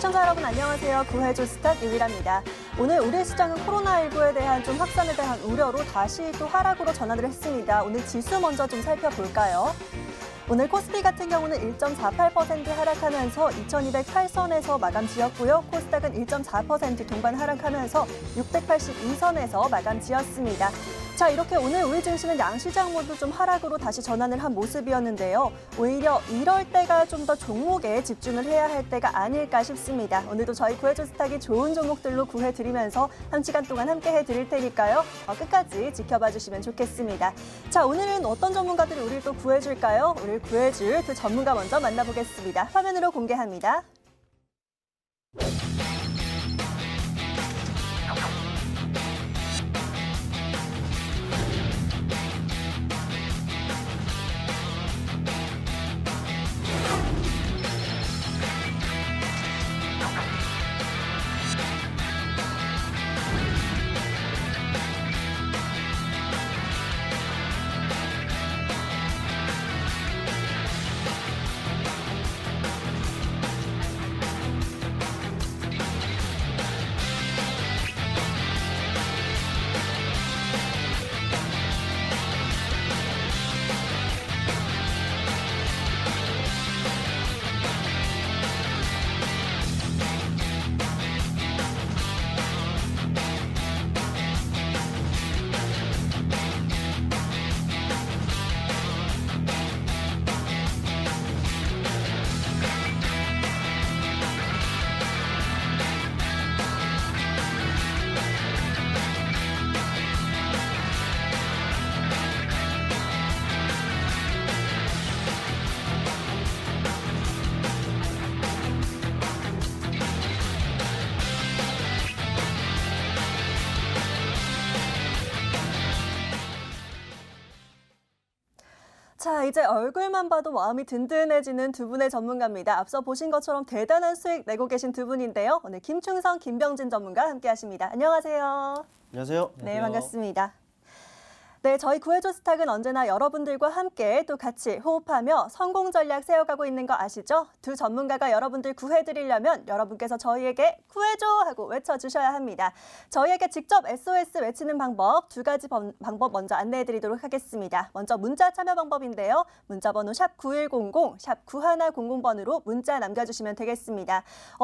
시청자 여러분 안녕하세요. 구해조 스탁 유일합니다. 오늘 우리 시장은 코로나19에 대한 확산에 대한 우려로 다시 또 하락으로 전환을 했습니다. 오늘 지수 먼저 좀 살펴볼까요? 오늘 코스피 같은 경우는 1.48% 하락하면서 2208선에서 마감 지었고요. 코스닥은 1.4% 동반 하락하면서 682선에서 마감 지었습니다. 자, 이렇게 오늘 우리 증시는 양시장 모두 좀 하락으로 다시 전환을 한 모습이었는데요. 오히려 이럴 때가 좀 더 종목에 집중을 해야 할 때가 아닐까 싶습니다. 오늘도 저희 구해조 스탁이 좋은 종목들로 구해드리면서 1시간 동안 함께 해드릴 테니까요. 끝까지 지켜봐 주시면 좋겠습니다. 자, 오늘은 어떤 전문가들이 우리를 또 구해줄까요? 오늘 구해줄 두 전문가 먼저 만나보겠습니다. 화면으로 공개합니다. 자, 이제 얼굴만 봐도 마음이 든든해지는 두 분의 전문가입니다. 앞서 보신 것처럼 대단한 수익 내고 계신 두 분인데요. 오늘 김충성, 김병진 전문가 함께하십니다. 안녕하세요. 안녕하세요. 네, 반갑습니다. 네, 저희 구해조 스탁은 언제나 여러분들과 함께 또 같이 호흡하며 성공 전략 세워가고 있는 거 아시죠? 두 전문가가 여러분들 구해드리려면 여러분께서 저희에게 구해줘 하고 외쳐주셔야 합니다. 저희에게 직접 SOS 외치는 방법 두 가지 방법 먼저 안내해드리도록 하겠습니다. 먼저 문자 참여 방법인데요. 문자번호 샵 9100, 샵 9100번으로 문자 남겨주시면 되겠습니다.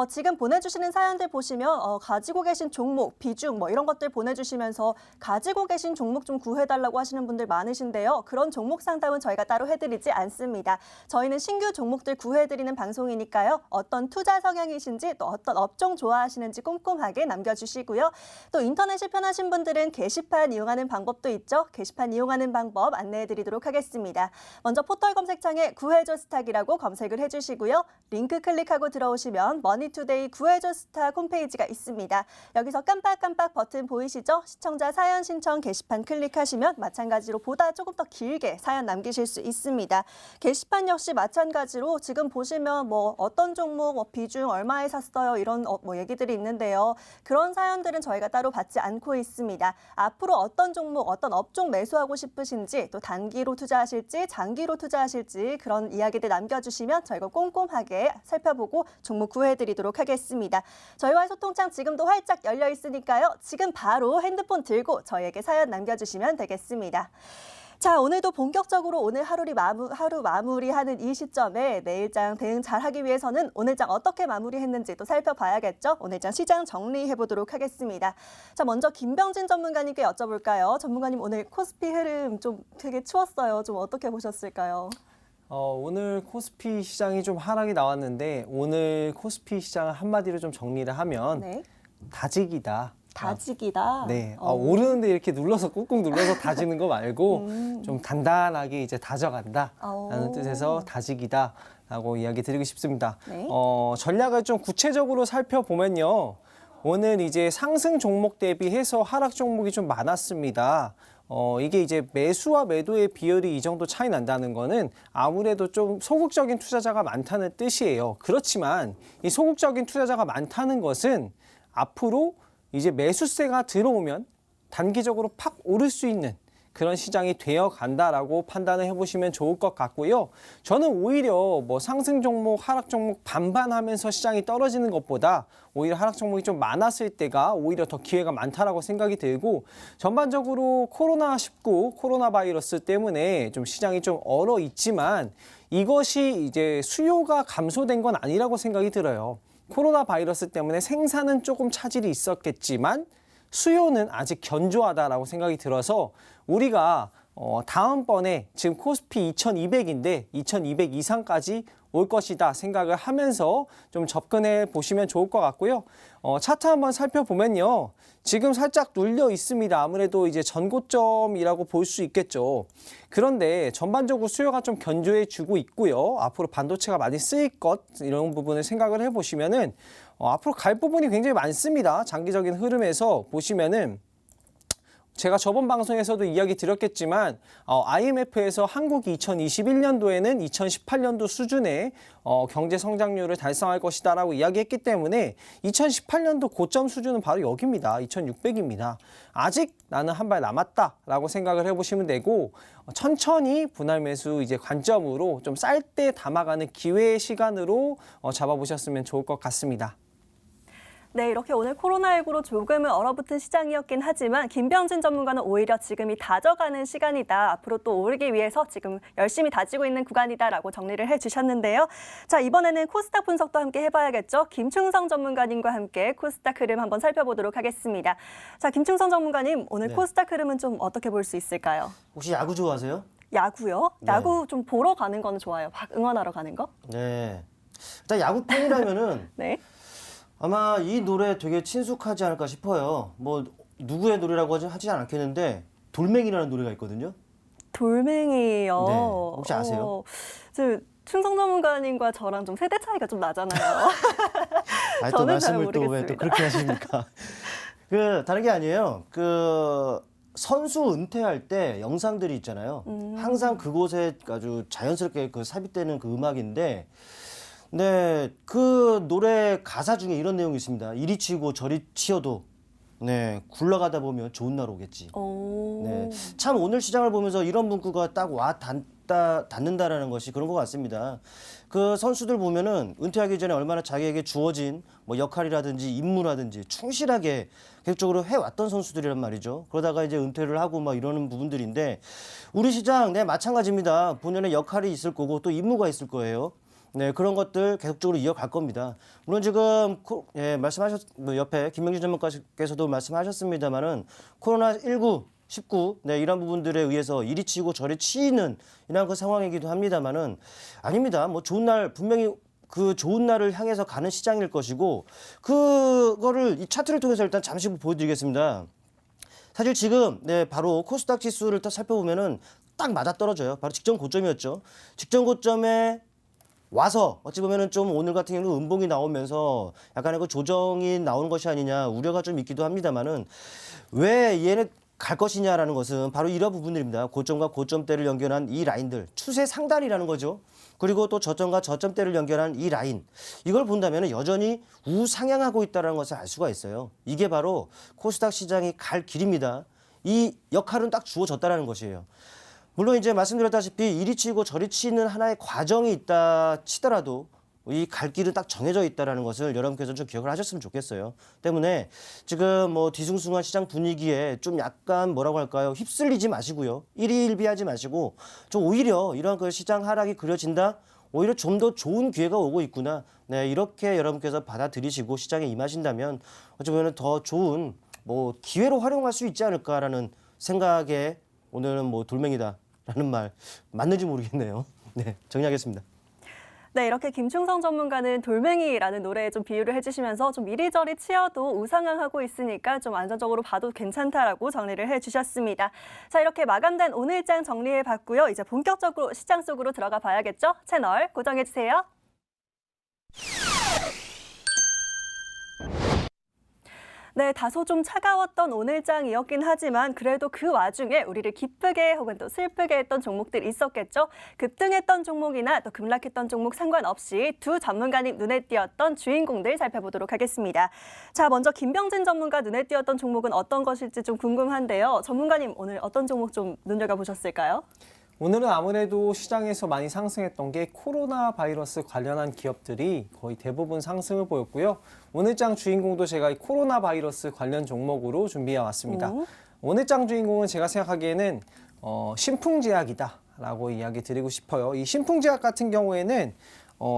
지금 보내주시는 사연들 보시면 가지고 계신 종목, 비중 이런 것들 보내주시면서 가지고 계신 종목 좀 구해달라고 하시는 분들 많으신데요. 그런 종목 상담은 저희가 따로 해드리지 않습니다. 저희는 신규 종목들 구해드리는 방송이니까요. 어떤 투자 성향이신지 또 어떤 업종 좋아하시는지 꼼꼼하게 남겨주시고요. 또 인터넷이 편하신 분들은 게시판 이용하는 방법도 있죠. 게시판 이용하는 방법 안내해드리도록 하겠습니다. 먼저 포털 검색창에 구해조 스탁이라고 검색을 해주시고요. 링크 클릭하고 들어오시면 머니투데이 구해조 스탁 홈페이지가 있습니다. 여기서 깜빡깜빡 버튼 보이시죠? 시청자 사연 신청 게시판 클릭하시면 마찬가지로 보다 조금 더 길게 사연 남기실 수 있습니다. 게시판 역시 마찬가지로 지금 보시면 어떤 종목, 비중 얼마에 샀어요 이런 얘기들이 있는데요. 그런 사연들은 저희가 따로 받지 않고 있습니다. 앞으로 어떤 종목, 어떤 업종 매수하고 싶으신지 또 단기로 투자하실지 장기로 투자하실지 그런 이야기들 남겨주시면 저희가 꼼꼼하게 살펴보고 종목 구해드리도록 하겠습니다. 저희와의 소통창 지금도 활짝 열려 있으니까요. 지금 바로 핸드폰 들고 저희에게 사연 남겨주시면 되겠습니다. 자, 오늘도 본격적으로 오늘 하루 마무리하는 이 시점에 내일장 대응 잘하기 위해서는 오늘장 어떻게 마무리했는지 또 살펴봐야겠죠. 오늘장 시장 정리해보도록 하겠습니다. 자, 먼저 김병진 전문가님께 여쭤볼까요? 전문가님 오늘 코스피 흐름 좀 되게 추웠어요. 좀 어떻게 보셨을까요? 오늘 코스피 시장이 좀 하락이 나왔는데 오늘 코스피 시장을 한마디로 좀 정리를 하면 네. 다지기다. 다지기다. 네. 오르는데 이렇게 꾹꾹 눌러서 다지는 거 말고 좀 단단하게 이제 다져간다라는 뜻에서 다지기다라고 이야기 드리고 싶습니다. 네. 전략을 좀 구체적으로 살펴보면요. 오늘 이제 상승 종목 대비해서 하락 종목이 좀 많았습니다. 이게 이제 매수와 매도의 비율이 이 정도 차이 난다는 거는 아무래도 좀 소극적인 투자자가 많다는 뜻이에요. 그렇지만 이 소극적인 투자자가 많다는 것은 앞으로 이제 매수세가 들어오면 단기적으로 팍 오를 수 있는 그런 시장이 되어 간다라고 판단을 해보시면 좋을 것 같고요. 저는 오히려 뭐 상승 종목, 하락 종목 반반하면서 시장이 떨어지는 것보다 오히려 하락 종목이 좀 많았을 때가 오히려 더 기회가 많다라고 생각이 들고, 전반적으로 코로나19, 코로나 바이러스 때문에 좀 시장이 좀 얼어 있지만 이것이 이제 수요가 감소된 건 아니라고 생각이 들어요. 코로나 바이러스 때문에 생산은 조금 차질이 있었겠지만 수요는 아직 견조하다라고 생각이 들어서 우리가 다음번에 지금 코스피 2200인데 2200 이상까지 올 것이다 생각을 하면서 좀 접근해 보시면 좋을 것 같고요. 차트 한번 살펴보면요. 지금 살짝 눌려 있습니다. 아무래도 이제 전고점이라고 볼 수 있겠죠. 그런데 전반적으로 수요가 좀 견조해 주고 있고요. 앞으로 반도체가 많이 쓰일 것 이런 부분을 생각을 해보시면은 앞으로 갈 부분이 굉장히 많습니다. 장기적인 흐름에서 보시면은 제가 저번 방송에서도 이야기 드렸겠지만 IMF에서 한국이 2021년도에는 2018년도 수준의 경제 성장률을 달성할 것이다라고 이야기했기 때문에 2018년도 고점 수준은 바로 여기입니다. 2600입니다. 아직 나는 한 발 남았다라고 생각을 해보시면 되고, 천천히 분할 매수 이제 관점으로 좀 쌀 때 담아가는 기회의 시간으로 잡아보셨으면 좋을 것 같습니다. 네, 이렇게 오늘 코로나19로 조금은 얼어붙은 시장이었긴 하지만 김병진 전문가는 오히려 지금이 다져가는 시간이다. 앞으로 또 오르기 위해서 지금 열심히 다지고 있는 구간이다라고 정리를 해주셨는데요. 자, 이번에는 코스닥 분석도 함께 해봐야겠죠. 김충성 전문가님과 함께 코스닥 흐름 한번 살펴보도록 하겠습니다. 자, 김충성 전문가님, 오늘 네. 코스닥 흐름은 좀 어떻게 볼 수 있을까요? 혹시 야구 좋아하세요? 야구요? 네. 야구 좀 보러 가는 거는 좋아요. 막 응원하러 가는 거? 네. 일단 야구 팬이라면은 네. 아마 이 노래 되게 친숙하지 않을까 싶어요. 뭐 누구의 노래라고 하지 않겠는데 돌멩이라는 노래가 있거든요. 돌멩이요. 네, 혹시 아세요? 저 충성 전문가님과 저랑 좀 세대 차이가 좀 나잖아요. 아니, 또 저는 잘 말씀을 또 왜 또 모르겠습니다. 그렇게 하십니까? 다른 게 아니에요. 선수 은퇴할 때 영상들이 있잖아요. 항상 그곳에 아주 자연스럽게 삽입되는 그 음악인데, 네, 그 노래 가사 중에 이런 내용이 있습니다. 이리 치고 저리 치어도, 네, 굴러가다 보면 좋은 날 오겠지. 오. 네, 참 오늘 시장을 보면서 이런 문구가 딱 와 닿는다라는 것이 그런 것 같습니다. 그 선수들 보면은 은퇴하기 전에 얼마나 자기에게 주어진 뭐 역할이라든지 임무라든지 충실하게 계속적으로 해왔던 선수들이란 말이죠. 그러다가 이제 은퇴를 하고 막 이러는 부분들인데, 우리 시장, 네, 마찬가지입니다. 본연의 역할이 있을 거고 또 임무가 있을 거예요. 네, 그런 것들 계속적으로 이어갈 겁니다. 물론 지금 옆에 김명진 전문가께서도 말씀하셨습니다만은 코로나19, 19, 네, 이런 부분들에 의해서 이리 치고 저리 치이는 이런 그 상황이기도 합니다만은, 아닙니다. 뭐 좋은 날, 분명히 그 좋은 날을 향해서 가는 시장일 것이고, 그거를 이 차트를 통해서 일단 잠시 보여드리겠습니다. 사실 지금, 네, 바로 코스닥 지수를 딱 살펴보면은 딱 맞아떨어져요. 바로 직전 고점이었죠. 직전 고점에 와서 어찌 보면은 좀 오늘 같은 경우는 음봉이 나오면서 약간의 그 조정이 나오는 것이 아니냐 우려가 좀 있기도 합니다만은, 왜 얘는 갈 것이냐라는 것은 바로 이런 부분들입니다. 고점과 고점대를 연결한 이 라인들, 추세 상단이라는 거죠. 그리고 또 저점과 저점대를 연결한 이 라인, 이걸 본다면 여전히 우상향하고 있다는 것을 알 수가 있어요. 이게 바로 코스닥 시장이 갈 길입니다. 이 역할은 딱 주어졌다는 것이에요. 물론 이제 말씀드렸다시피 이리 치고 저리 치는 하나의 과정이 있다 치더라도 이 갈 길은 딱 정해져 있다는 것을 여러분께서 좀 기억을 하셨으면 좋겠어요. 때문에 지금 뭐 뒤숭숭한 시장 분위기에 좀 약간 뭐라고 할까요? 휩쓸리지 마시고요. 일희일비하지 마시고 좀 오히려 이런 그 시장 하락이 그려진다? 오히려 좀 더 좋은 기회가 오고 있구나. 네, 이렇게 여러분께서 받아들이시고 시장에 임하신다면 어찌 보면 더 좋은 뭐 기회로 활용할 수 있지 않을까라는 생각에 오늘은 뭐 돌멩이다라는 말 맞는지 모르겠네요. 네, 정리하겠습니다. 네, 이렇게 김충성 전문가는 돌멩이라는 노래에 좀 비유를 해주시면서 좀 이리저리 치어도 우상향하고 있으니까 좀 안전적으로 봐도 괜찮다라고 정리를 해주셨습니다. 자, 이렇게 마감된 오늘장 정리해봤고요. 이제 본격적으로 시장 속으로 들어가 봐야겠죠? 채널 고정해주세요. 네, 다소 좀 차가웠던 오늘장이었긴 하지만 그래도 그 와중에 우리를 기쁘게 혹은 또 슬프게 했던 종목들이 있었겠죠. 급등했던 종목이나 또 급락했던 종목 상관없이 두 전문가님 눈에 띄었던 주인공들 살펴보도록 하겠습니다. 자, 먼저 김병진 전문가 눈에 띄었던 종목은 어떤 것일지 좀 궁금한데요. 전문가님 오늘 어떤 종목 좀 눈여겨보셨을까요? 오늘은 아무래도 시장에서 많이 상승했던 게 코로나 바이러스 관련한 기업들이 거의 대부분 상승을 보였고요. 오늘장 주인공도 제가 이 코로나 바이러스 관련 종목으로 준비해 왔습니다. 오늘장 주인공은 제가 생각하기에는 신풍제약이다라고 이야기 드리고 싶어요. 이 신풍제약 같은 경우에는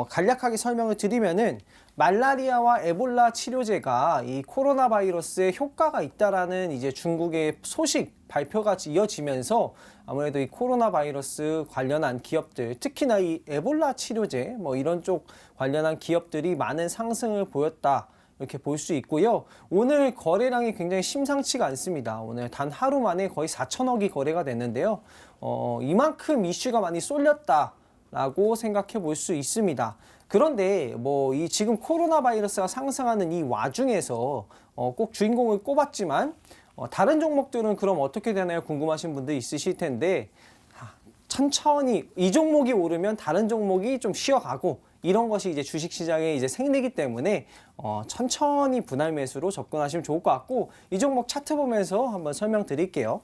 간략하게 설명을 드리면은 말라리아와 에볼라 치료제가 이 코로나 바이러스에 효과가 있다라는 이제 중국의 소식 발표가 이어지면서 아무래도 이 코로나 바이러스 관련한 기업들, 특히나 이 에볼라 치료제 뭐 이런 쪽 관련한 기업들이 많은 상승을 보였다. 이렇게 볼 수 있고요. 오늘 거래량이 굉장히 심상치가 않습니다. 오늘 단 하루 만에 거의 4천억이 거래가 됐는데요. 이만큼 이슈가 많이 쏠렸다라고 생각해 볼 수 있습니다. 그런데 뭐 이 지금 코로나 바이러스가 상승하는 이 와중에서 꼭 주인공을 꼽았지만 다른 종목들은 그럼 어떻게 되나요? 궁금하신 분들 있으실 텐데 천천히 이 종목이 오르면 다른 종목이 좀 쉬어가고 이런 것이 이제 주식시장의 이제 생리기 때문에 천천히 분할 매수로 접근하시면 좋을 것 같고 이 종목 차트 보면서 한번 설명드릴게요.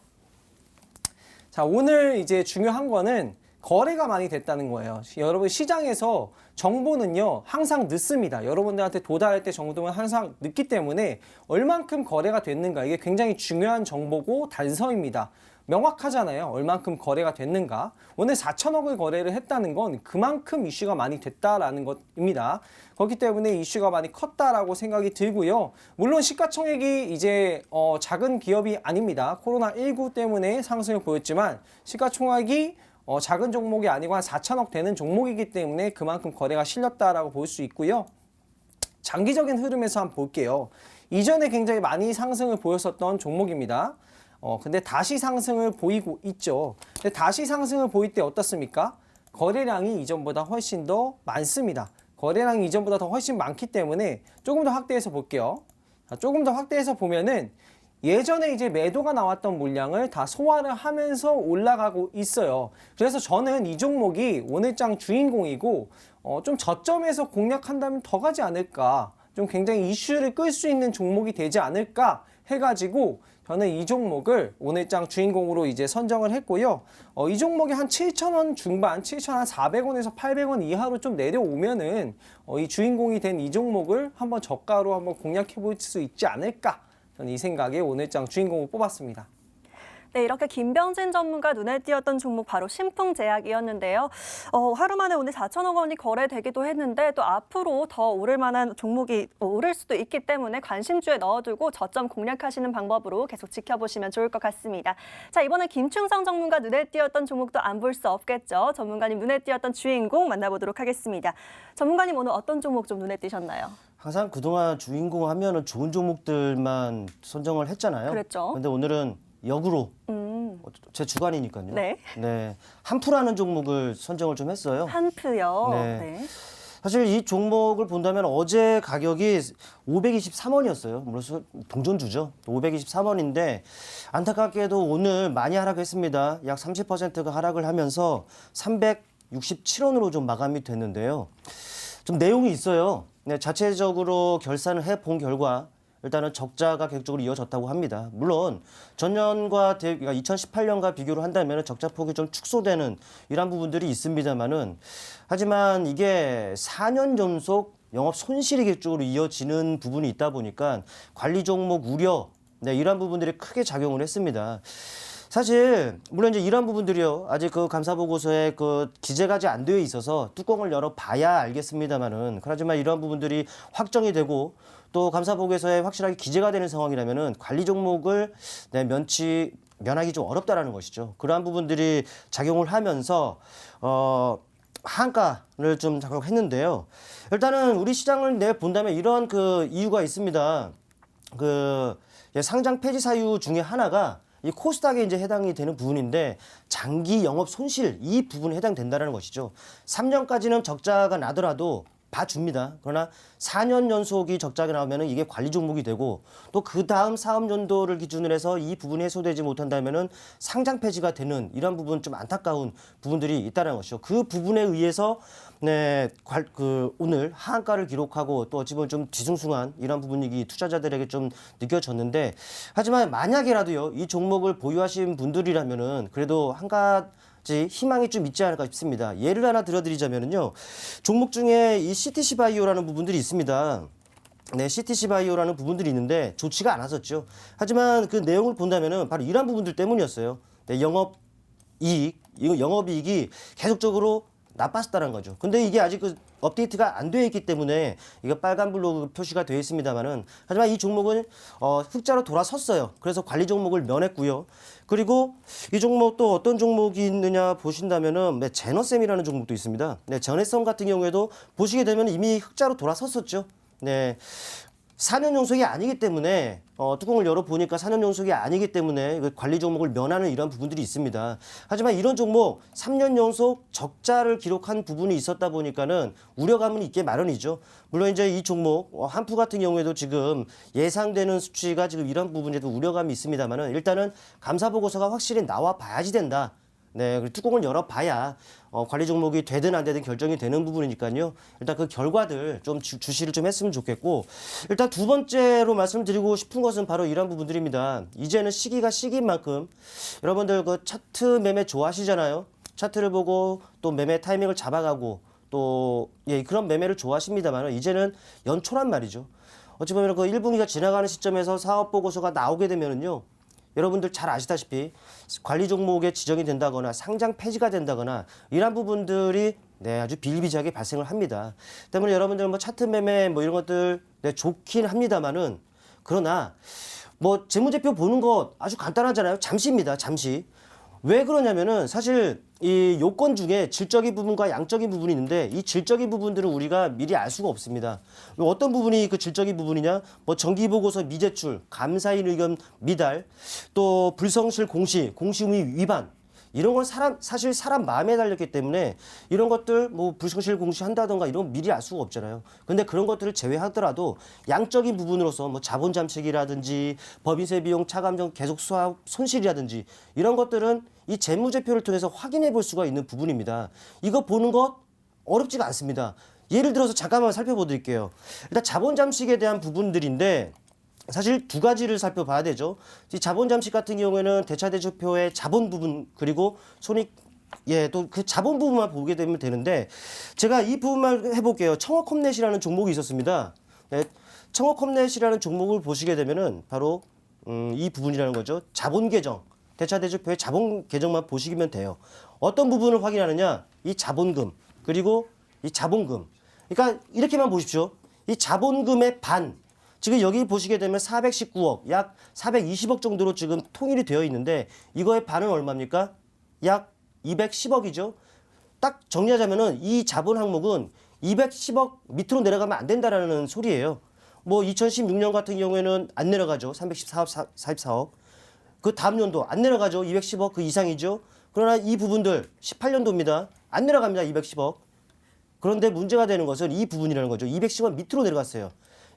자, 오늘 이제 중요한 거는 거래가 많이 됐다는 거예요. 여러분 시장에서 정보는요 항상 늦습니다. 여러분들한테 도달할 때 정도는 항상 늦기 때문에 얼만큼 거래가 됐는가 이게 굉장히 중요한 정보고 단서입니다. 명확하잖아요. 얼만큼 거래가 됐는가. 오늘 4천억을 거래를 했다는 건 그만큼 이슈가 많이 됐다라는 것입니다. 그렇기 때문에 이슈가 많이 컸다라고 생각이 들고요. 물론 시가총액이 이제 작은 기업이 아닙니다. 코로나19 때문에 상승을 보였지만 시가총액이 작은 종목이 아니고 한 4천억 되는 종목이기 때문에 그만큼 거래가 실렸다라고 볼 수 있고요. 장기적인 흐름에서 한번 볼게요. 이전에 굉장히 많이 상승을 보였었던 종목입니다. 근데 다시 상승을 보이고 있죠. 근데 다시 상승을 보일 때 어떻습니까? 거래량이 이전보다 훨씬 더 많습니다. 거래량이 이전보다 더 훨씬 많기 때문에 조금 더 확대해서 볼게요. 자, 조금 더 확대해서 보면은 예전에 이제 매도가 나왔던 물량을 다 소화를 하면서 올라가고 있어요. 그래서 저는 이 종목이 오늘장 주인공이고 좀 저점에서 공략한다면 더 가지 않을까, 좀 굉장히 이슈를 끌 수 있는 종목이 되지 않을까 해가지고 저는 이 종목을 오늘장 주인공으로 이제 선정을 했고요. 이 종목이 한 7,000원 중반, 7,400원에서 800원 이하로 좀 내려오면은 이 주인공이 된 이 종목을 한번 저가로 한번 공략해 볼 수 있지 않을까. 저는 이 생각에 오늘장 주인공을 뽑았습니다. 네, 이렇게 김병진 전문가 눈에 띄었던 종목 바로 신풍제약이었는데요. 하루 만에 오늘 4천억 원이 거래되기도 했는데 또 앞으로 더 오를 만한 종목이 오를 수도 있기 때문에 관심주에 넣어두고 저점 공략하시는 방법으로 계속 지켜보시면 좋을 것 같습니다. 자, 이번엔 김충성 전문가 눈에 띄었던 종목도 안 볼 수 없겠죠. 전문가님 눈에 띄었던 주인공 만나보도록 하겠습니다. 전문가님 오늘 어떤 종목 좀 눈에 띄셨나요? 항상 그동안 주인공 하면은 좋은 종목들만 선정을 했잖아요. 그랬죠. 근데 오늘은 역으로 제 주관이니까요. 네. 네. 한프라는 종목을 선정을 좀 했어요. 한프요. 네. 네. 사실 이 종목을 본다면 어제 가격이 523원이었어요. 물론 동전주죠. 523원인데 안타깝게도 오늘 많이 하락했습니다. 약 30%가 하락을 하면서 367원으로 좀 마감이 됐는데요. 좀 내용이 있어요. 네, 자체적으로 결산을 해본 결과 일단은 적자가 계속적으로 이어졌다고 합니다. 물론 전년과 그러니까 2018년과 비교를 한다면 적자폭이 좀 축소되는 이런 부분들이 있습니다만은 하지만 이게 4년 연속 영업 손실이 계속적으로 이어지는 부분이 있다 보니까 관리 종목 우려, 네, 이런 부분들이 크게 작용을 했습니다. 사실 물론 이제 이런 부분들이요 아직 그 감사 보고서에 그 기재가 아직 안 되어 있어서 뚜껑을 열어 봐야 알겠습니다만은 그렇지만 이런 부분들이 확정이 되고 또 감사 보고서에 확실하게 기재가 되는 상황이라면은 관리 종목을 면하기 좀 어렵다라는 것이죠. 그러한 부분들이 작용을 하면서 한가를 좀 작용했는데요. 일단은 우리 시장을 내 본다면 이런 그 이유가 있습니다. 그 상장 폐지 사유 중에 하나가 이 코스닥에 이제 해당이 되는 부분인데 장기 영업 손실 이 부분에 해당된다는 것이죠. 3년까지는 적자가 나더라도 봐줍니다. 그러나 4년 연속이 적자가 나오면은 이게 관리 종목이 되고 또 그 다음 사업연도를 기준으로 해서 이 부분이 해소되지 못한다면은 상장 폐지가 되는 이런 부분 좀 안타까운 부분들이 있다는 것이죠. 그 부분에 의해서 오늘 하한가를 기록하고 또 어찌 보면 좀 뒤숭숭한 이런 부분이 투자자들에게 좀 느껴졌는데 하지만 만약에라도요 이 종목을 보유하신 분들이라면은 그래도 한 가지 희망이 좀 있지 않을까 싶습니다. 예를 하나 들어드리자면요. 종목 중에 이 CTC 바이오라는 부분들이 있습니다. 네, CTC 바이오라는 부분들이 있는데 좋지가 않았었죠. 하지만 그 내용을 본다면은 바로 이런 부분들 때문이었어요. 네, 영업이익이 계속적으로 나빴다는 거죠. 근데 이게 아직 그 업데이트가 안 되어 있기 때문에 이거 빨간불로 표시가 되어 있습니다만은 하지만 이 종목은 흑자로 돌아섰어요. 그래서 관리 종목을 면했고요. 그리고 이 종목 또 어떤 종목이 있느냐 보신다면은 제너셈이라는 종목도 있습니다. 네, 제너셈 같은 경우에도 보시게 되면 이미 흑자로 돌아섰었죠. 네. 4년 연속이 아니기 때문에 뚜껑을 열어보니까 4년 연속이 아니기 때문에 관리 종목을 면하는 이런 부분들이 있습니다. 하지만 이런 종목 3년 연속 적자를 기록한 부분이 있었다 보니까는 우려감은 있게 마련이죠. 물론 이제 이 종목 한푸 같은 경우에도 지금 예상되는 수치가 지금 이런 부분에도 우려감이 있습니다만은 일단은 감사 보고서가 확실히 나와 봐야지 된다. 네, 그리고 뚜껑을 열어봐야 관리 종목이 되든 안 되든 결정이 되는 부분이니까요. 일단 그 결과들 좀 주시를 좀 했으면 좋겠고 일단 두 번째로 말씀드리고 싶은 것은 바로 이런 부분들입니다. 이제는 시기가 시기인 만큼 여러분들 그 차트 매매 좋아하시잖아요. 차트를 보고 또 매매 타이밍을 잡아가고 또 그런 매매를 좋아하십니다만 이제는 연초란 말이죠. 어찌 보면 그 1분기가 지나가는 시점에서 사업 보고서가 나오게 되면은요. 여러분들 잘 아시다시피 관리 종목에 지정이 된다거나 상장 폐지가 된다거나 이런 부분들이 아주 비일비재하게 발생을 합니다. 때문에 여러분들 뭐 차트 매매 뭐 이런 것들 좋긴 합니다만은 그러나 뭐 재무제표 보는 거 아주 간단하잖아요. 잠시입니다. 잠시. 왜 그러냐면은 사실 이 요건 중에 질적인 부분과 양적인 부분이 있는데 이 질적인 부분들은 우리가 미리 알 수가 없습니다. 어떤 부분이 그 질적인 부분이냐? 뭐 정기보고서 미제출, 감사인 의견 미달, 또 불성실 공시 의무 위반 이런 건 사실 사람 마음에 달렸기 때문에 이런 것들 뭐 불성실 공시한다던가 이런 건 미리 알 수가 없잖아요. 근데 그런 것들을 제외하더라도 양적인 부분으로서 뭐 자본 잠식이라든지 법인세 비용 차감정 계속 수합 손실이라든지 이런 것들은 이 재무제표를 통해서 확인해 볼 수가 있는 부분입니다. 이거 보는 것 어렵지가 않습니다. 예를 들어서 잠깐만 살펴보드릴게요. 일단 자본 잠식에 대한 부분들인데 사실 두 가지를 살펴봐야 되죠. 이 자본 잠식 같은 경우에는 대차대조표의 자본 부분 그리고 손익 또 그 자본 부분만 보게 되면 되는데 제가 이 부분만 해볼게요. 청어컴넷이라는 종목이 있었습니다. 네, 청어컴넷이라는 종목을 보시게 되면은 바로 이 부분이라는 거죠. 자본 계정 대차대조표의 자본 계정만 보시면 돼요. 어떤 부분을 확인하느냐? 이 자본금 그리고 이 자본금. 그러니까 이렇게만 보십시오. 이 자본금의 반. 지금 여기 보시게 되면 419억, 약 420억 정도로 지금 통일이 되어 있는데 이거의 반은 얼마입니까? 약 210억이죠. 딱 정리하자면은 이 자본 항목은 210억 밑으로 내려가면 안 된다라는 소리예요. 뭐 2016년 같은 경우에는 안 내려가죠. 314억, 44억. 그 다음 연도 안 내려가죠. 210억 그 이상이죠. 그러나 이 부분들 18년도입니다. 안 내려갑니다. 210억. 그런데 문제가 되는 것은 이 부분이라는 거죠. 210억 밑으로 내려갔어요.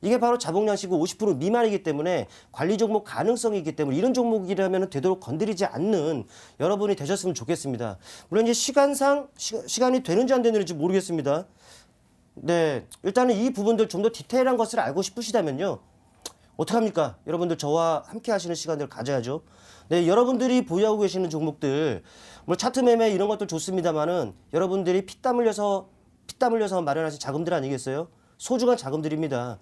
이게 바로 자본량식이 50% 미만이기 때문에 관리 종목 가능성이 있기 때문에 이런 종목이라면 되도록 건드리지 않는 여러분이 되셨으면 좋겠습니다. 물론 이제 시간이 되는지 안 되는지 모르겠습니다. 네, 일단은 이 부분들 좀 더 디테일한 것을 알고 싶으시다면요. 어떡합니까? 여러분들 저와 함께 하시는 시간들을 가져야죠. 네, 여러분들이 보유하고 계시는 종목들, 뭐 차트 매매 이런 것도 좋습니다만은 여러분들이 피땀 흘려서 마련하신 자금들 아니겠어요? 소중한 자금들입니다.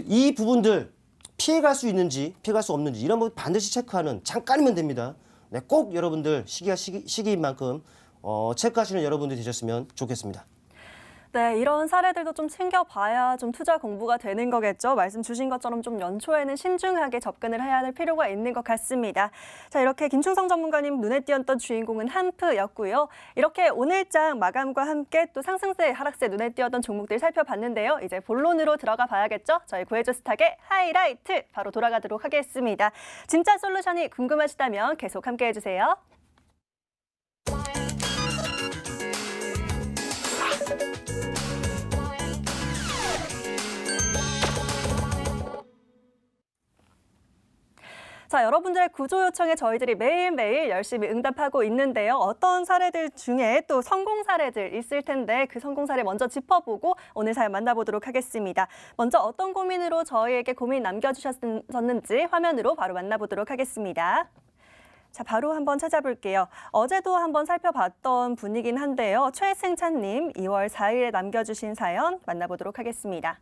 이 부분들 피해갈 수 있는지 피해갈 수 없는지 이런 부분 반드시 체크하는 잠깐이면 됩니다. 네, 꼭 여러분들 시기인 만큼 체크하시는 여러분들이 되셨으면 좋겠습니다. 네, 이런 사례들도 좀 챙겨봐야 좀 투자 공부가 되는 거겠죠. 말씀 주신 것처럼 좀 연초에는 신중하게 접근을 해야 할 필요가 있는 것 같습니다. 자, 이렇게 김충성 전문가님 눈에 띄었던 주인공은 한프였고요. 이렇게 오늘장 마감과 함께 또 상승세, 하락세 눈에 띄었던 종목들 살펴봤는데요. 이제 본론으로 들어가 봐야겠죠. 저희 구해줘 스탁의 하이라이트 바로 돌아가도록 하겠습니다. 진짜 솔루션이 궁금하시다면 계속 함께 해주세요. 자, 여러분들의 구조 요청에 저희들이 매일매일 열심히 응답하고 있는데요. 어떤 사례들 중에 또 성공 사례들 있을 텐데 그 성공 사례 먼저 짚어보고 오늘 사연 만나보도록 하겠습니다. 먼저 어떤 고민으로 저희에게 고민 남겨주셨는지 화면으로 바로 만나보도록 하겠습니다. 자, 바로 한번 찾아볼게요. 어제도 한번 살펴봤던 분이긴 한데요. 최승찬님 2월 4일에 남겨주신 사연 만나보도록 하겠습니다.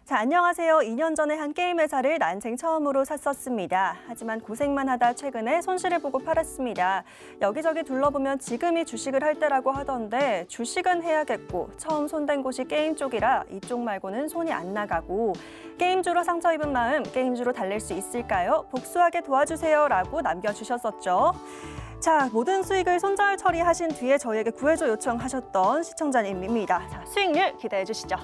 자, 안녕하세요. 2년 전에 한 게임 회사를 난생 처음으로 샀었습니다. 하지만 고생만 하다 최근에 손실을 보고 팔았습니다. 여기저기 둘러보면 지금이 주식을 할 때라고 하던데 주식은 해야겠고 처음 손댄 곳이 게임 쪽이라 이쪽 말고는 손이 안 나가고 게임주로 상처 입은 마음 게임주로 달랠 수 있을까요? 복수하게 도와주세요 라고 남겨주셨었죠. 자, 모든 수익을 손절 처리하신 뒤에 저희에게 구해줘 요청하셨던 시청자님입니다. 자, 수익률 기대해 주시죠.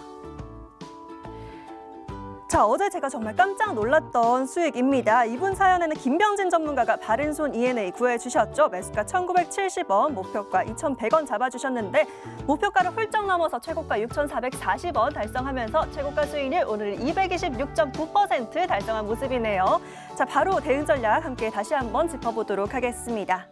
자, 어제 제가 정말 깜짝 놀랐던 수익입니다. 이분 사연에는 김병진 전문가가 바른손 ENA 구해주셨죠. 매수가 1,970원, 목표가 2,100원 잡아주셨는데 목표가를 훌쩍 넘어서 최고가 6,440원 달성하면서 최고가 수익률 오늘 226.9% 달성한 모습이네요. 자, 바로 대응 전략 함께 다시 한번 짚어보도록 하겠습니다.